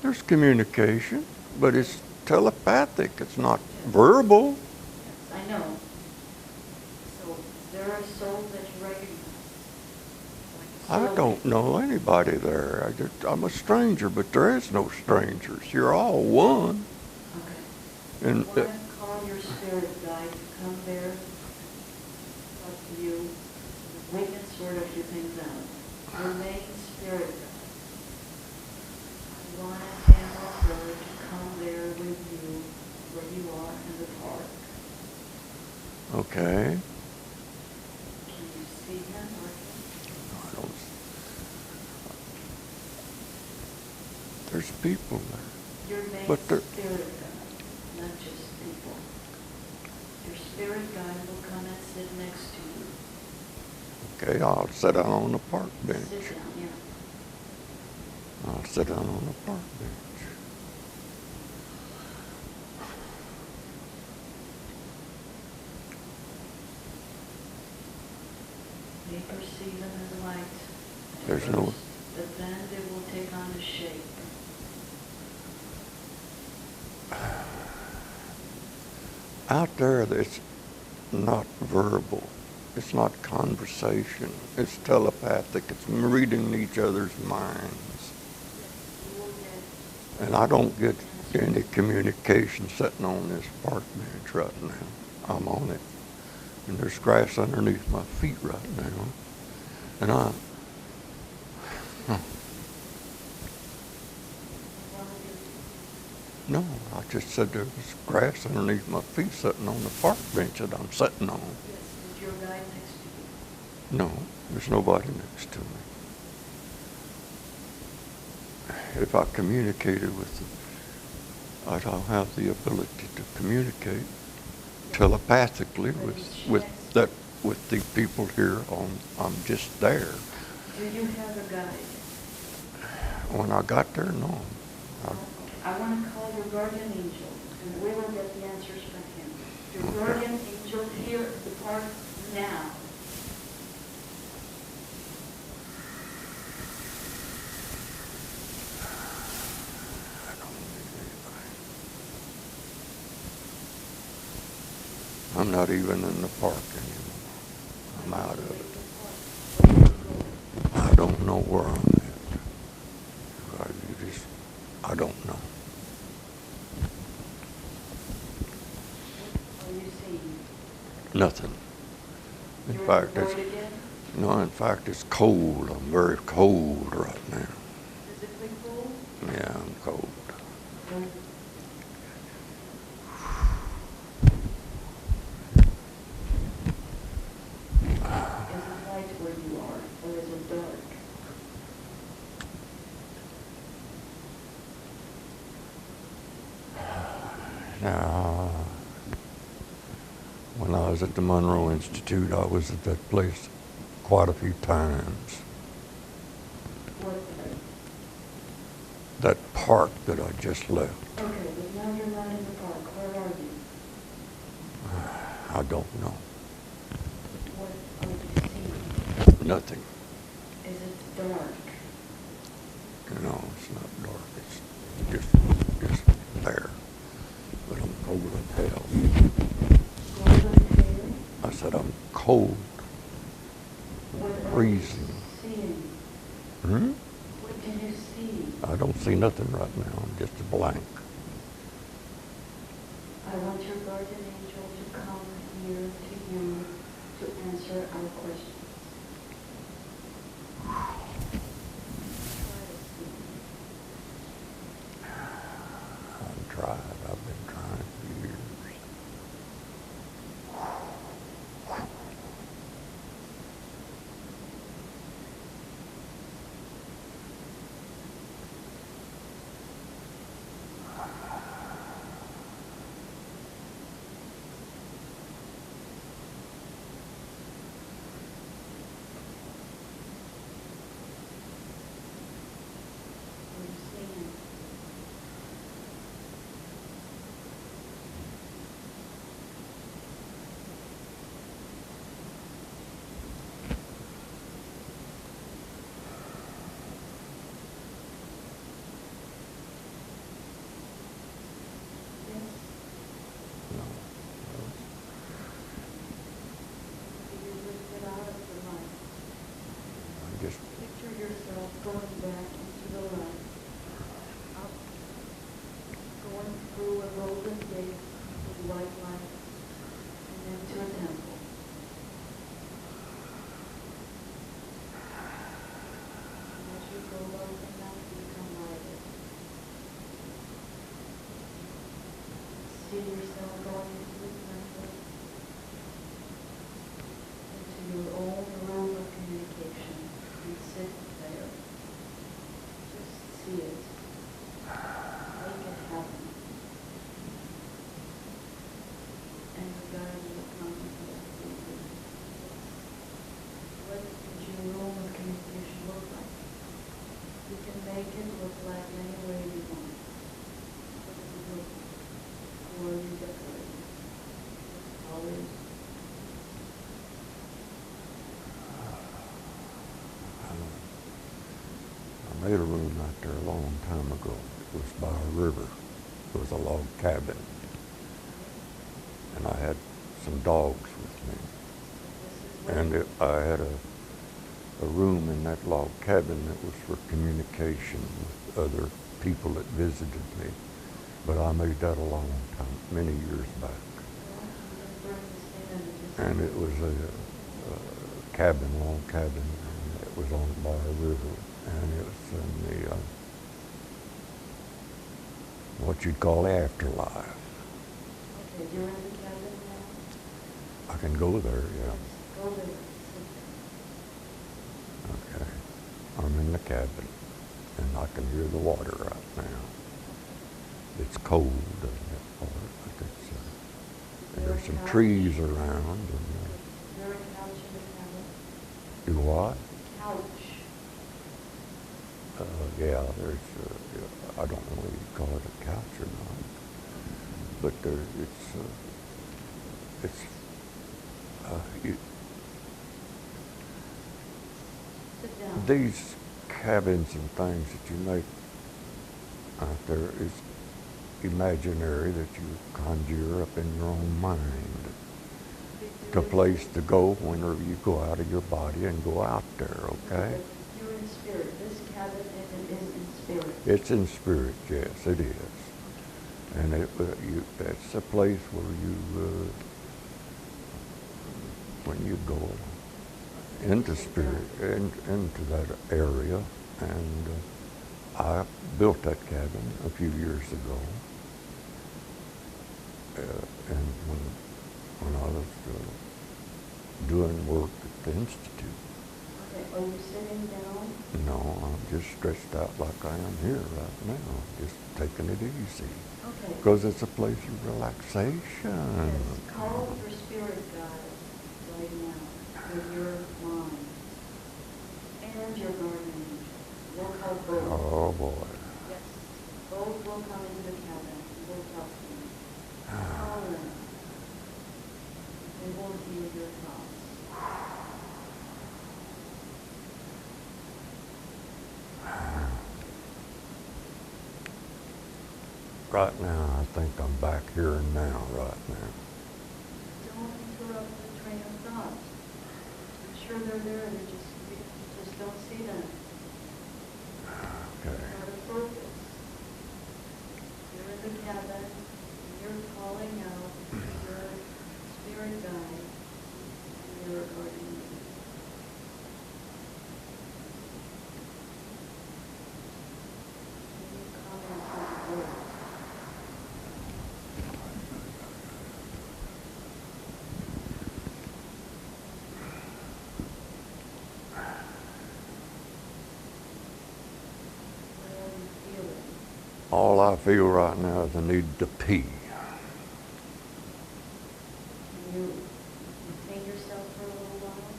there's communication. but it's telepathic. It's not verbal. Yes, I know. So there are souls that you recognize. Like a I don't know anybody there. I'm a stranger, but there is no strangers. You're all one. Okay. And You want to call your spirit guide to come there, talk to you, we can sort a few things out. Your main spirit guide. I want to handle her to come there with you where you are in the park. okay. Can you see him or I don't. There's people there. your main But there- spirit guide, not just people? Your spirit guide will come and sit next to you. Okay, I'll sit down on the park bench. Sit down, yeah. I'll sit down on the park bench. They perceive them as light. at There's no- first, But then they will take on a shape. Out there, it's not verbal. It's not conversation. It's telepathic. It's reading each other's minds. You will get And I don't get any communication sitting on this park bench right now. I'm on it. And there's grass underneath my feet right now. And one of no, I just said there was grass underneath my feet sitting on the park bench that I'm sitting on. yes, is your guide next to you? No, there's nobody next to me. If I communicated with them, I don't have the ability to communicate telepathically with the people here on. I'm just there. Do you have a guide? When I got there, no. I want to call your guardian angel, and we will get the answers from him. Your Okay. guardian angel here at the park now. I don't need anything. I'm not even in the park anymore. I'm out of it. I don't know where I'm at. I don't know. What are you seeing? Nothing. In You're fact, bored it's, again? no, in fact, it's cold. I'm very cold right now. Physically cold? Yeah, I'm cold. Or is it light where you are, or is it dark? Now, when I was at the Monroe Institute, I was at that place quite a few times. What light? That park that I just left, Okay, but now you're not in the park. Where are you? I don't know. What are you seeing? Nothing. Is it dark? No, it's not dark. It's just there. But I'm cold as hell. Golden hair? I said I'm cold, What are you freezing. seeing? Hmm? What can you see? I don't see nothing right now. I'm just a blank. I want your guardian angel to come here to you to answer our questions. I've tried. I've been trying for years. no. You just get out of the light. I just, Picture yourself going back into the light, up, going through a golden gate with white light, and then to a temple. And as you go up and up, you become lighter. See yourself going into the temple, into your own room of communication, and sit there. Just see it. Make it happen. And the guide will come and help you. What does your room of communication look like? You can make it look like any way you want. What does it look like? Or you decorate it? Always. I made a room out there a long time ago. It was by a river. It was a log cabin. And I had some dogs with me. This is where And I had a room in that log cabin that was for communication with other people that visited me. But I made that a long time, many years back. And it was a cabin, log cabin, and it was on by a river. And it was in the, what you'd call afterlife. Okay, you're in the cabin now? I can go there, yeah. Go there. Okay. I'm in the cabin, and I can hear the water right now. It's cold in that part, but it's, and there's some trees around. And, Is there a couch in the cabin? do what? Couch. Yeah, there's, I don't know whether you call it a couch or not, but there, Sit down. these cabins and things that you make out there is imaginary that you conjure up in your own mind. It's a place to go whenever you go out of your body and go out there, okay? You're in spirit. This cabin is in spirit. It's in spirit, yes, it is. And it's a place where you, when you go into spirit, into that area, and I built that cabin a few years ago. And when I was doing work at the Institute. Okay, are you sitting down? No, I'm just stretched out like I am here right now, just taking it easy. Okay. Because it's a place of relaxation. Yes, call your spirit guide right now with your mind and your guardian angel. We'll call both. Oh boy. Yes, both will come into the cabin. We'll talk to you. Call them. They will hear your thoughts. Right now, I think I'm back here and now, right now. Don't interrupt the train of thought. I'm sure they're there, you just don't see them. Okay. Not a focus. You're in the cabin, and you're calling out your spirit guide and your guardian angel. Can you comment on the words? What are you feeling? All I feel right now is I need to pee. Can you contain yourself for a little while?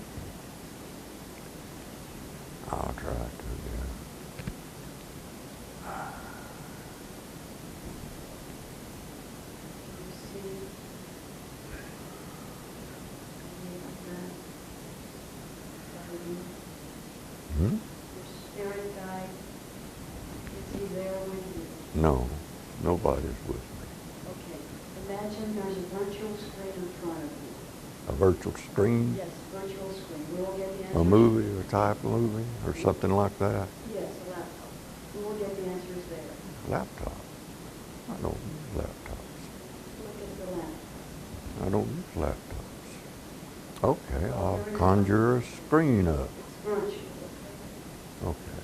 I'll try to, yeah. You see any of that guiding? Hmm? Your spirit guide, is he there with you? No, nobody's with me. Okay, imagine there's a virtual screen in front of you. A virtual screen? Yes, virtual screen. We will get the answers. A movie, a type of movie, or something like that? Yes, a laptop. We will get the answers there. Laptop? I don't use laptops. Look at the laptop. I don't use laptops. Okay, I'll conjure a screen up. It's virtual, okay? Okay.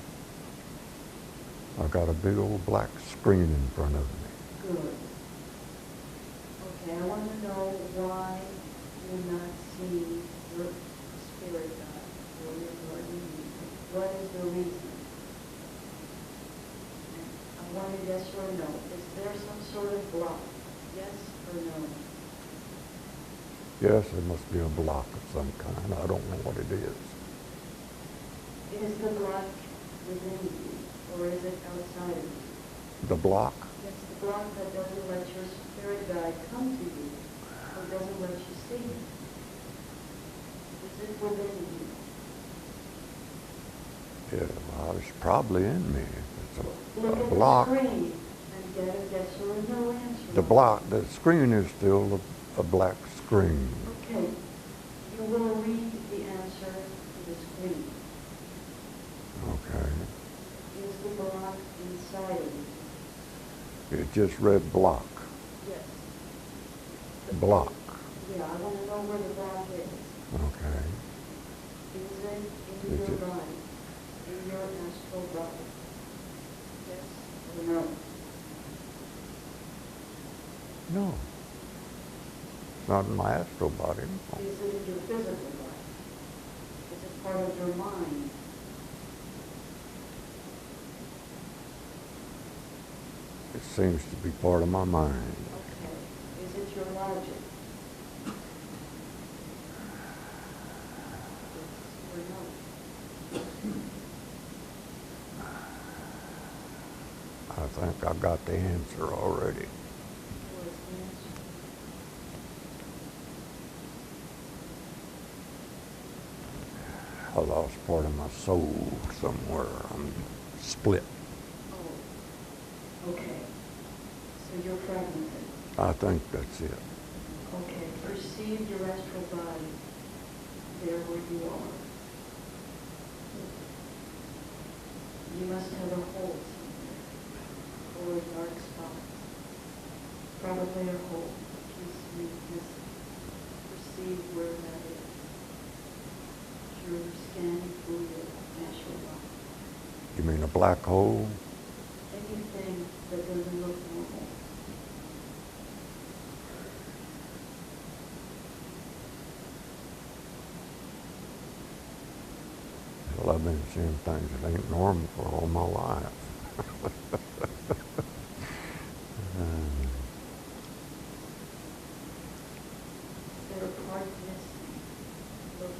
I got a big old black screen in front of me. Good. Okay, I want to know why you're not seeing your spirit guide or your guardian angel. What is the reason? And I want a yes or no. Is there some sort of block? Yes or no? Yes, there must be a block of some kind. I don't know what it is. Is the block within you or is it outside of you? The block? It's the block that doesn't let your spirit guide come to you or doesn't let you see it. Is it within you? Yeah, well, it's probably in me. It's Look a at block. the screen and get a yes or a no answer. The block, the screen is still a black screen. Okay. You will read the answer to the screen. Okay. Is the block inside of you? It just read block. Yes. Block. Yeah, I want to know where the block is. Okay. Is it in Is your it- body? In your astral body? Yes or no? No. Not in my astral body. No. Is it in your physical body? Is it part of your mind? It seems to be part of my mind. Okay. Is it your logic? Yes or no? I think I got the answer already. What is the answer? I lost part of my soul somewhere. I'm split. Oh, okay. So you're fragmented. I think that's it. Okay, perceive your astral body there where you are. You must have a hole somewhere, or a dark spot. Probably a hole. Just perceive where that is. You're scanning through your astral body. You mean a black hole? Anything that doesn't look normal. Well, I've been seeing things that ain't normal for all my life. Is there a part missing? Look.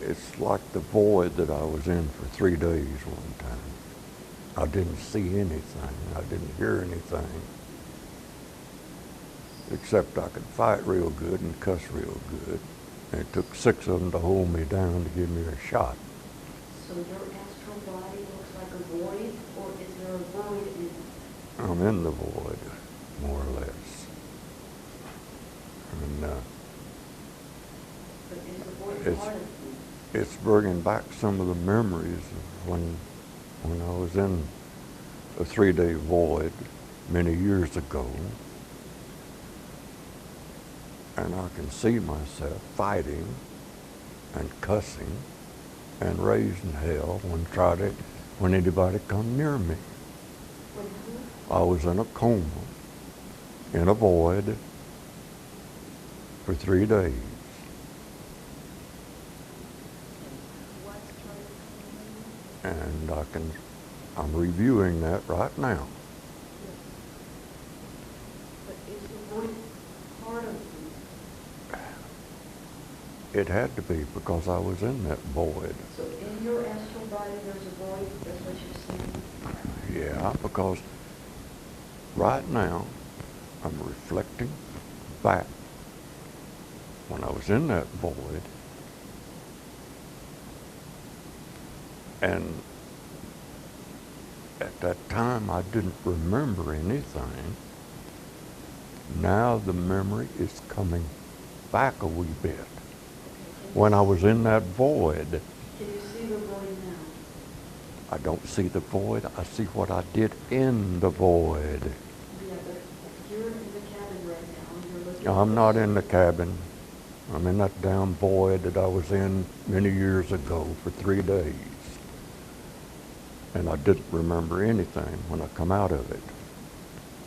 It's like the void that I was in for 3 days one time. I didn't see anything. I didn't hear anything. Except I could fight real good and cuss real good. And it took 6 of them to hold me down to give me a shot. So your astral body looks like a void, or is there a void in it? I'm in the void, more or less. And But is the void It's- part of you? it's bringing back some of the memories of when I was in a 3-day void many years ago. And I can see myself fighting and cussing and raising hell when anybody come near me. When who? I was in a coma, in a void, for 3 days. What's trying to come And I'm reviewing that right now. Yes. But is the void part of you? It had to be because I was in that void. So in your astral body, there's a void, that's what you're saying? Yeah, because right now I'm reflecting back when I was in that void, and at that time I didn't remember anything. Now the memory is coming back a wee bit. When I was in that void, Can you see the void now? I don't see the void, I see what I did in the void. Yeah, but you're in the cabin right now, and you're looking. I'm not in the cabin. I'm in that damn void that I was in many years ago for 3 days. And I didn't remember anything when I come out of it.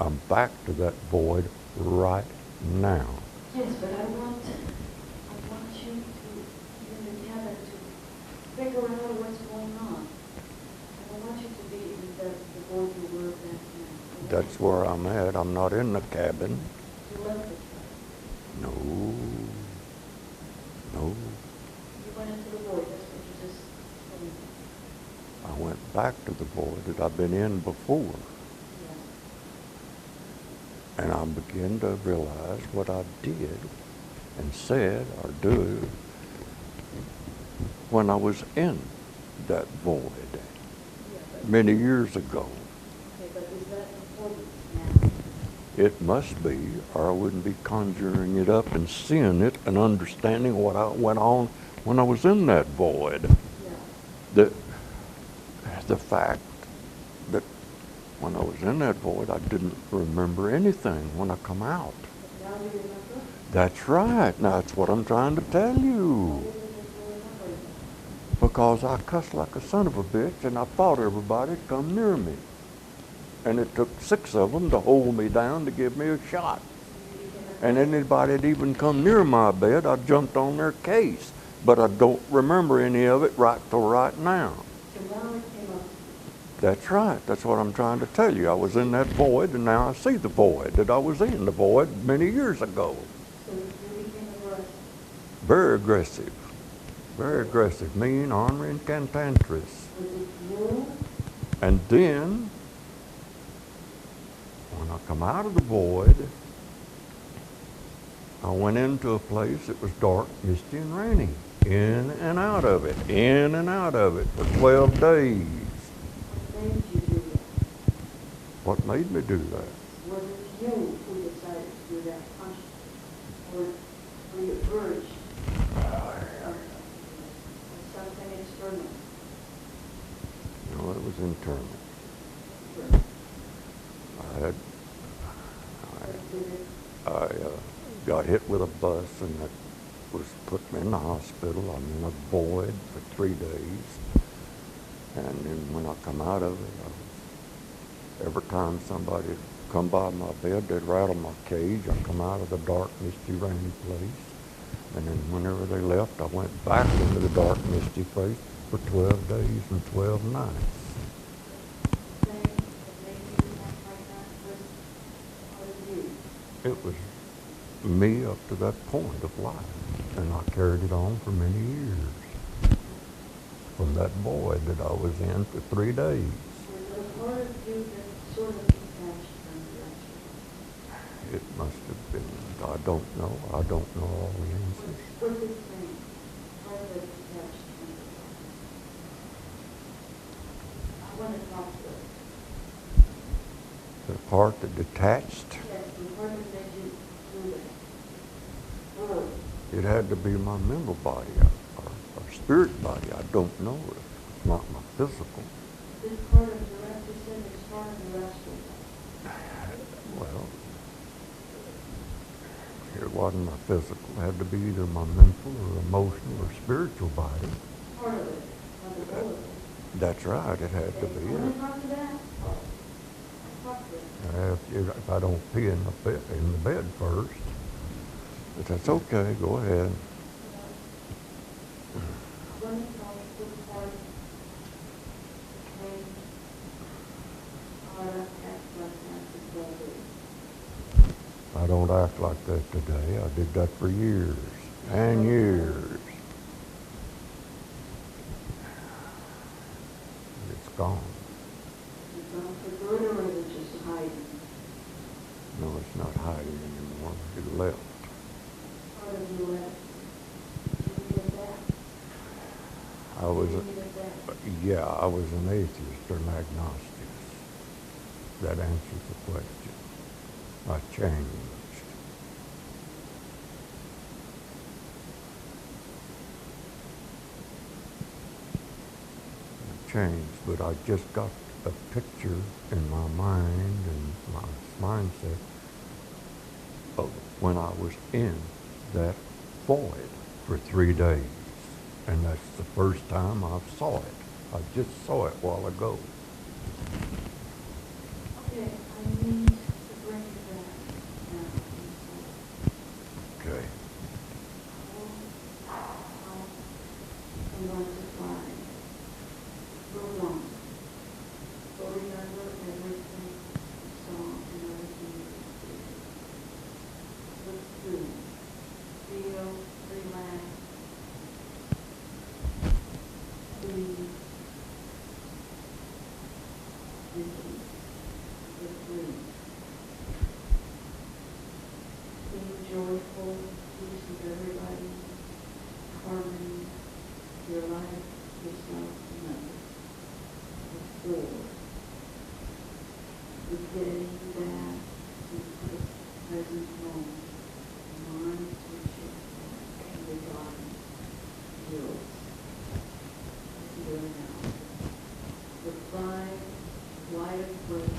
I'm back to that void right now. Yes, but I want you to, in the cabin, to figure out what's going on. I don't want you to be in the void you were back now. That's where I'm at. I'm not in the cabin. You left the cabin. No. No. You went into the void, that's what you just told me. I went back to the void that I've been in before. Yeah. And I began to realize what I did and said or do when I was in that void Yeah, but, many years ago. okay, but is that important now? It must be, or I wouldn't be conjuring it up and seeing it and understanding what went on when I was in that void. Yeah. The fact that when I was in that void, I didn't remember anything when I come out. But now you remember? That's right. Now, that's what I'm trying to tell you. Because I cussed like a son of a bitch, and I fought everybody to come near me. And it took 6 of them to hold me down to give me a shot. And anybody that even come near my bed, I jumped on their case. But I don't remember any of it right till right now. So now it came up. That's right. That's what I'm trying to tell you. I was in that void, and now I see the void that I was in, the void many years ago. So you became aggressive. Very aggressive. Very aggressive, mean, ornery, and cantankerous. Was it you? And then, when I come out of the void, I went into a place that was dark, misty, and rainy. In and out of it, in and out of it for 12 days. What made you do that? What made me do that? Was it you who decided to do that consciously? Or were you urged? Or something external? No, it was internal. I got hit with a bus, and that was put me in the hospital. I'm in a void for 3 days. And then when I come out of it, every time somebody would come by my bed, they'd rattle my cage. I come out of the dark, misty, rainy place. And then whenever they left, I went back into the dark, misty place for 12 days and 12 nights. It was me up to that point of life, and I carried it on for many years. From that void that I was in for 3 days. It must have been, I don't know all the answers. The part that detached, it had to be my mental body or spirit body. I don't know it. It's not my physical. Well, it wasn't my physical. It had to be either my mental or emotional or spiritual body. That's right. It had to be it. If I don't pee in the bed first, but that's okay. Go ahead. I don't act like that today. I did that for years and years. It's gone. No, it's not hiding anymore. It left. I was an atheist or an agnostic. that answers the question. I changed. I changed, but I just got a picture in my mind and my mindset of when I was in that void for 3 days. And that's the first time I saw it. I just saw it a while ago. Okay, I need to bring you back now. Okay. I'm going to find the one. So remember everything you saw and everything you did. Let's do. Feel, relax. Breathe. And keep. Just breathe. Being joyful, peace with everybody, harmony, your life, yourself, and others. The 4. We're getting back to the present moment. Mind switches and your body heals. Here now. The 5, light of breath.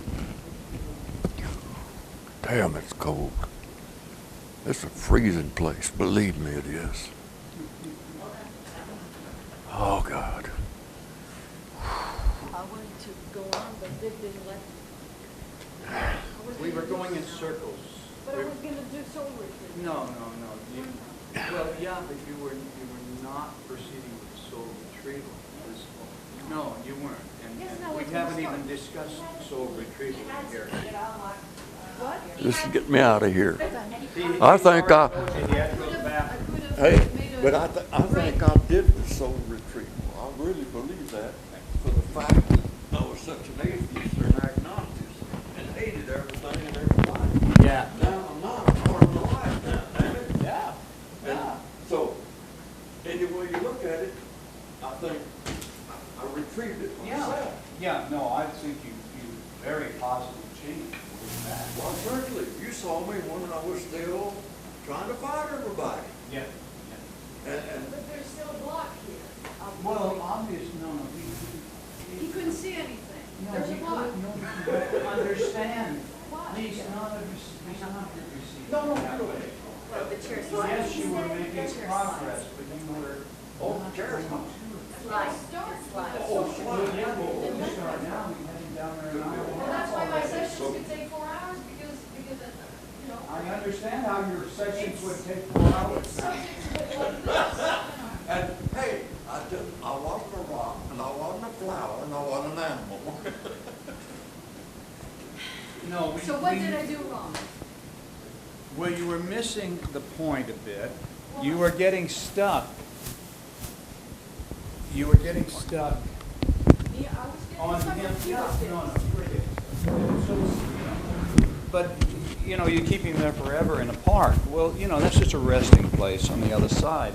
Damn, it's cold. It's a freezing place. Believe me, it is. Oh, God. I wanted to go on, but Vic didn't let me. We were going in circles. But I was gonna do soul retreat. No. Well, yeah, but you were not proceeding with soul retrieval. No, you weren't. Yes, And no, we it's haven't gonna even discussed soul retrieval here. What? Just get me out of here. He I think I- already told you he had to go to the bathroom. Hey, but I think I did the soul retrieval. I really believe that for the fact that I was such an atheist or an agnostic and hated everything and everybody. Yeah. Now I'm not. I'm part of my life now, damn it. Yeah. And so, any way you look at it, I think I retrieved it myself. Yeah, no, I think you very positive change with that. Well, certainly, you saw me when I was still trying to fight everybody. Yeah. And But there's still a block here. Well, obviously, no, He couldn't see anything. There's a he block. couldn't understand. Why? He's not a receiver. No, really. Well, the chair's Yes, you were making progress, but you were. Oh, the chair's not. Slide. Slide. Oh, Well, slide. yeah, but when you start now, we heading down there an hour. Well, that's why my sessions could take 4 hours, because, you know. I understand how your sessions would take 4 hours. It's subject to it like this. And hey, I wasn't a rock, and I wasn't a flower, and I wasn't an animal. No, So what did I do wrong? Well, you were missing the point a bit. You were getting stuck. You were getting stuck Me, I was getting on stuck him. on Yeah, people. no, you were getting stuck. So, but, you keep him there forever in a park. Well, that's just a resting place on the other side.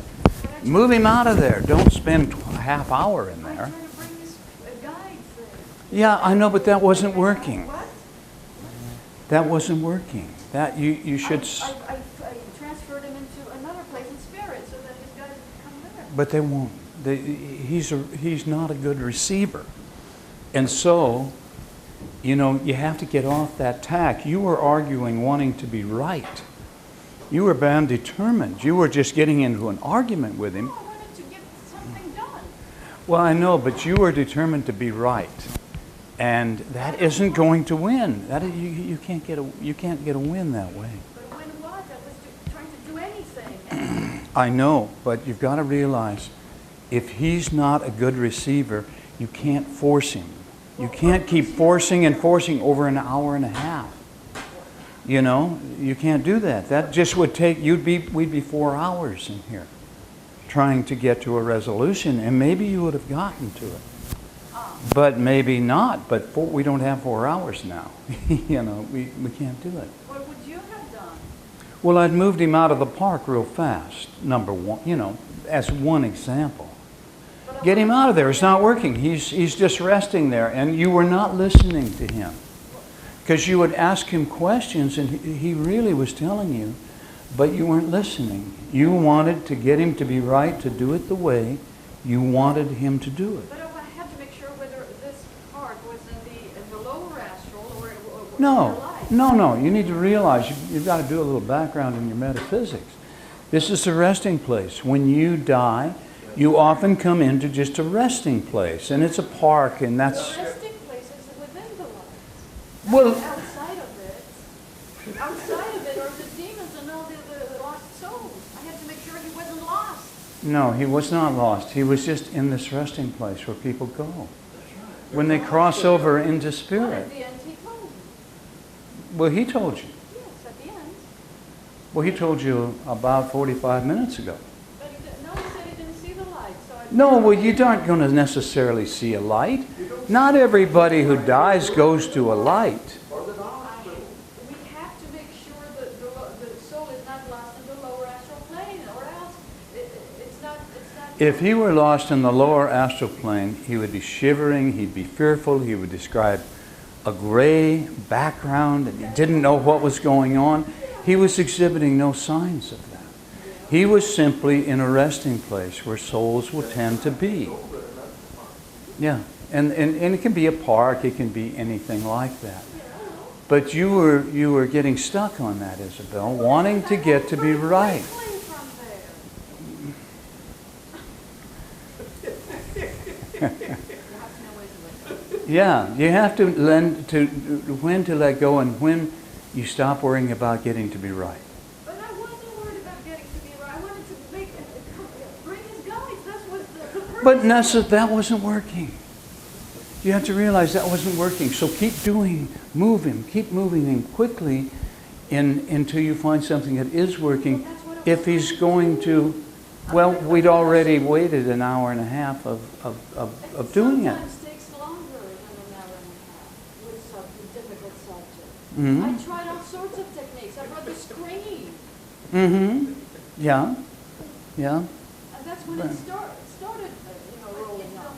Move him out of there. Don't spend a half hour in I'm there. trying to bring this guide thing. Yeah, I know, but that wasn't working. What? That wasn't working. That, you should, I transferred him into another place in spirit so that his guys would come there. but they won't. He's not a good receiver. And so, you have to get off that tack. You were arguing wanting to be right. You were bound determined. You were just getting into an argument with him. No, I wanted to get something done. Well, I know, but you were determined to be right. And that isn't going to win. You can't get a win that way. But when what? I was trying to do anything. I know, but you've got to realize if he's not a good receiver, you can't force him. You can't keep forcing and forcing over an hour and a half. You can't do that. That just would take, we'd be 4 hours in here trying to get to a resolution, and maybe you would have gotten to it. But maybe not, but we don't have 4 hours now. We can't do it. What would you have done? Well, I'd moved him out of the park real fast, number one, as one example. Get him out of there. It's not working. He's just resting there, and you were not listening to him. Because you would ask him questions and he really was telling you, but you weren't listening. You wanted to get him to be right, to do it the way you wanted him to do it. But I had to make sure whether this part was in the lower astral or in No, your life. no. You need to realize you've got to do a little background in your metaphysics. This is a resting place. When you die, you often come into just a resting place, and it's a park, and that's... The resting place is within the light. Well- Not outside of it. Outside of it are the demons and all the lost souls. I had to make sure he wasn't lost. No, he was not lost. He was just in this resting place where people go. When they cross over into But spirit. at the end he told me. Well, he told you. Yes, at the end. Well, he told you about 45 minutes ago. But he didn't, no, he said he didn't see the light. So I No, well, you aren't going to necessarily see a light. Not everybody who dies goes to a light. Or the hospital. We have to make sure that the soul is not lost in the lower astral plane, or else it's not. If he were lost in the lower astral plane, he would be shivering, he'd be fearful, he would describe a gray background, and he didn't know what was going on. He was exhibiting no signs of that. He was simply in a resting place where souls will tend to be. Yeah, and it can be a park, it can be anything like that. But you were getting stuck on that, Isabel, wanting to get to be right. Yeah, you have to learn to when to let go and when you stop worrying about getting to be right. But I wasn't worried about getting to be right. I wanted to bring his guides. That was the purpose. But Nessa, that wasn't working. You have to realize that wasn't working. So keep keep moving him quickly until you find something that is working. If he's going to, well, we'd already waited an hour and a half of doing it. Sometimes takes longer than an hour and a half with difficult subjects. Mhm. I tried all sorts of techniques. I brought the screen. Mm-hmm. Yeah. Yeah. And that's when it started rolling on.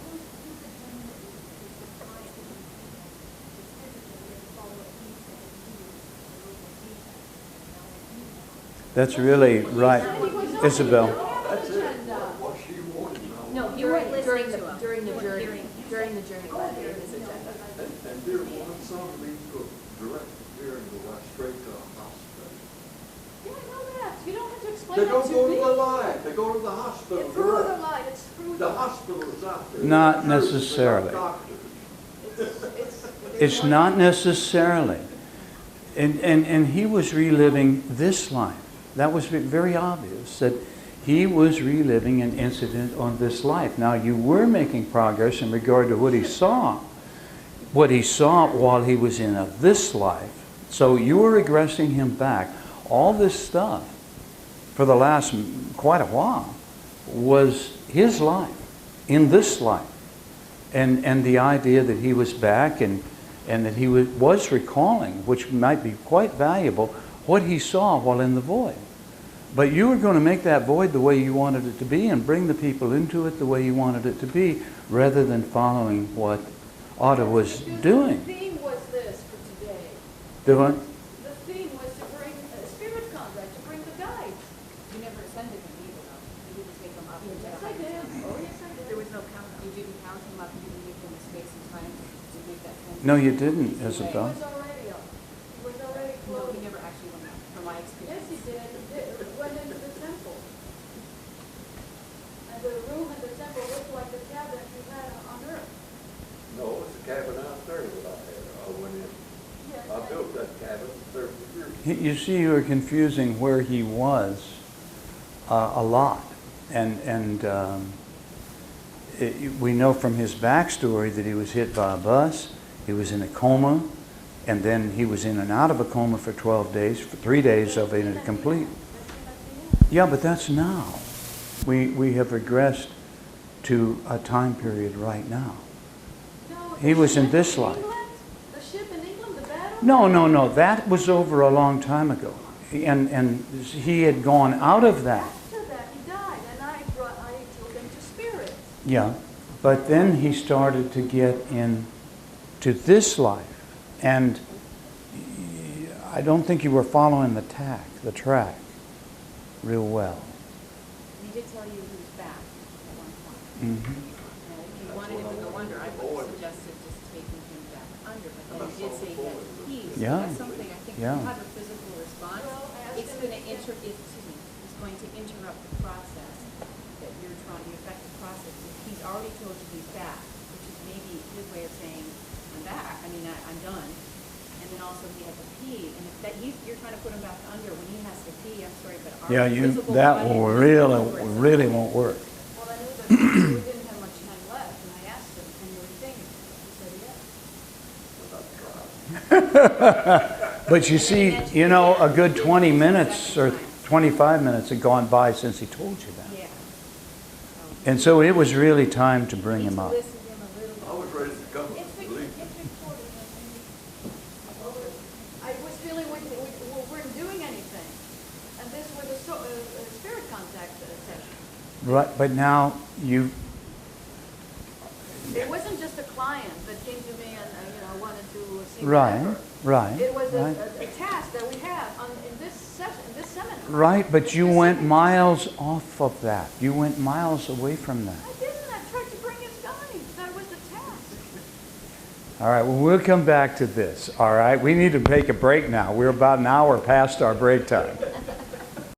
That's really right, Isabel. That's it. What she wanted. No, you weren't listening to him. During the journey, led in his agenda. And dear one, some of these go direct here and go right straight to a hospital. Yeah, I know that. You don't have to explain They that don't to go to me. the light, they go to the hospital. It's through the direct. light. It's through The hospital is out there. Not The nurses, necessarily. the doctors. It's not necessarily. And he was reliving this life. That was very obvious, that he was reliving an incident on this life. Now, you were making progress in regard to what he saw while he was in this life. So you were regressing him back. All this stuff, for the last quite a while, was his life, in this life. And the idea that he was back and that he was recalling, which might be quite valuable, what he saw while in the void. But you were going to make that void the way you wanted it to be and bring the people into it the way you wanted it to be, rather than following what Otto was doing. The theme was this for today. The what? The theme was to bring spirit contact, to bring the guides. You never ascended him either, though. You didn't take him up. Yes, I did. Oh, yes, I did. There was no count. You didn't count him up. You didn't give him the space and time to make that transition. No, you didn't, He Isabel. was already up. He was already No, he floating. never actually went up, from my Yes, experience. he did. He went into the temple. And the room in the temple looked like the cabin you had on earth. No, it's a cabin out there that I went in. Yes, I built that cabin 30 years. You see, you were confusing where he was a lot. We know from his backstory that he was hit by a bus, he was in a coma, and then he was in and out of a coma for 12 days, for 3 days of it complete. Yeah, but that's now. We have regressed to a time period right now. No, He the was in ship this life. England? The ship in England, the battle? No. That was over a long time ago. And he had gone out of that. After that, he died, and I took him to spirit. Yeah. But then he started to get into this life. And I don't think you were following the track real well. He did tell you he was back at one point. Mhm. And if you wanted him to go under, I would have suggested just taking him back under, but then he did say he had to pee. So Yeah. that's something, I think, if Yeah. you have a physical response, it's going to it's going to interrupt the process that you're trying to affect the process. If he's already told you he's back, which is maybe his way of saying, I'm back, I'm done. And then also he had to pee, and if that you're trying to put him back under when he has to pee, I'm sorry, but our Yeah, physical that body will can't really, over it. really won't work. Well, I knew that we didn't have much time left, and I asked him, can you retain it? He said yes. But you see, you know, a good 20 minutes or 25 minutes had gone by since he told you that. Yeah. And so it was really time to bring Need him to up. listen to him a little bit. I was ready to come and leave. I was feeling we weren't doing anything, and this was a spirit contact session. Right, but now you, It wasn't just a client that came to me and, wanted to see right, whatever. right, It was right. a task that we had in this session, in this seminar. Right, but you went miles off of that. You went miles away from that. I didn't, I tried to bring it down, that was the task. All right, well, we'll come back to this, all right? We need to take a break now. We're about an hour past our break time.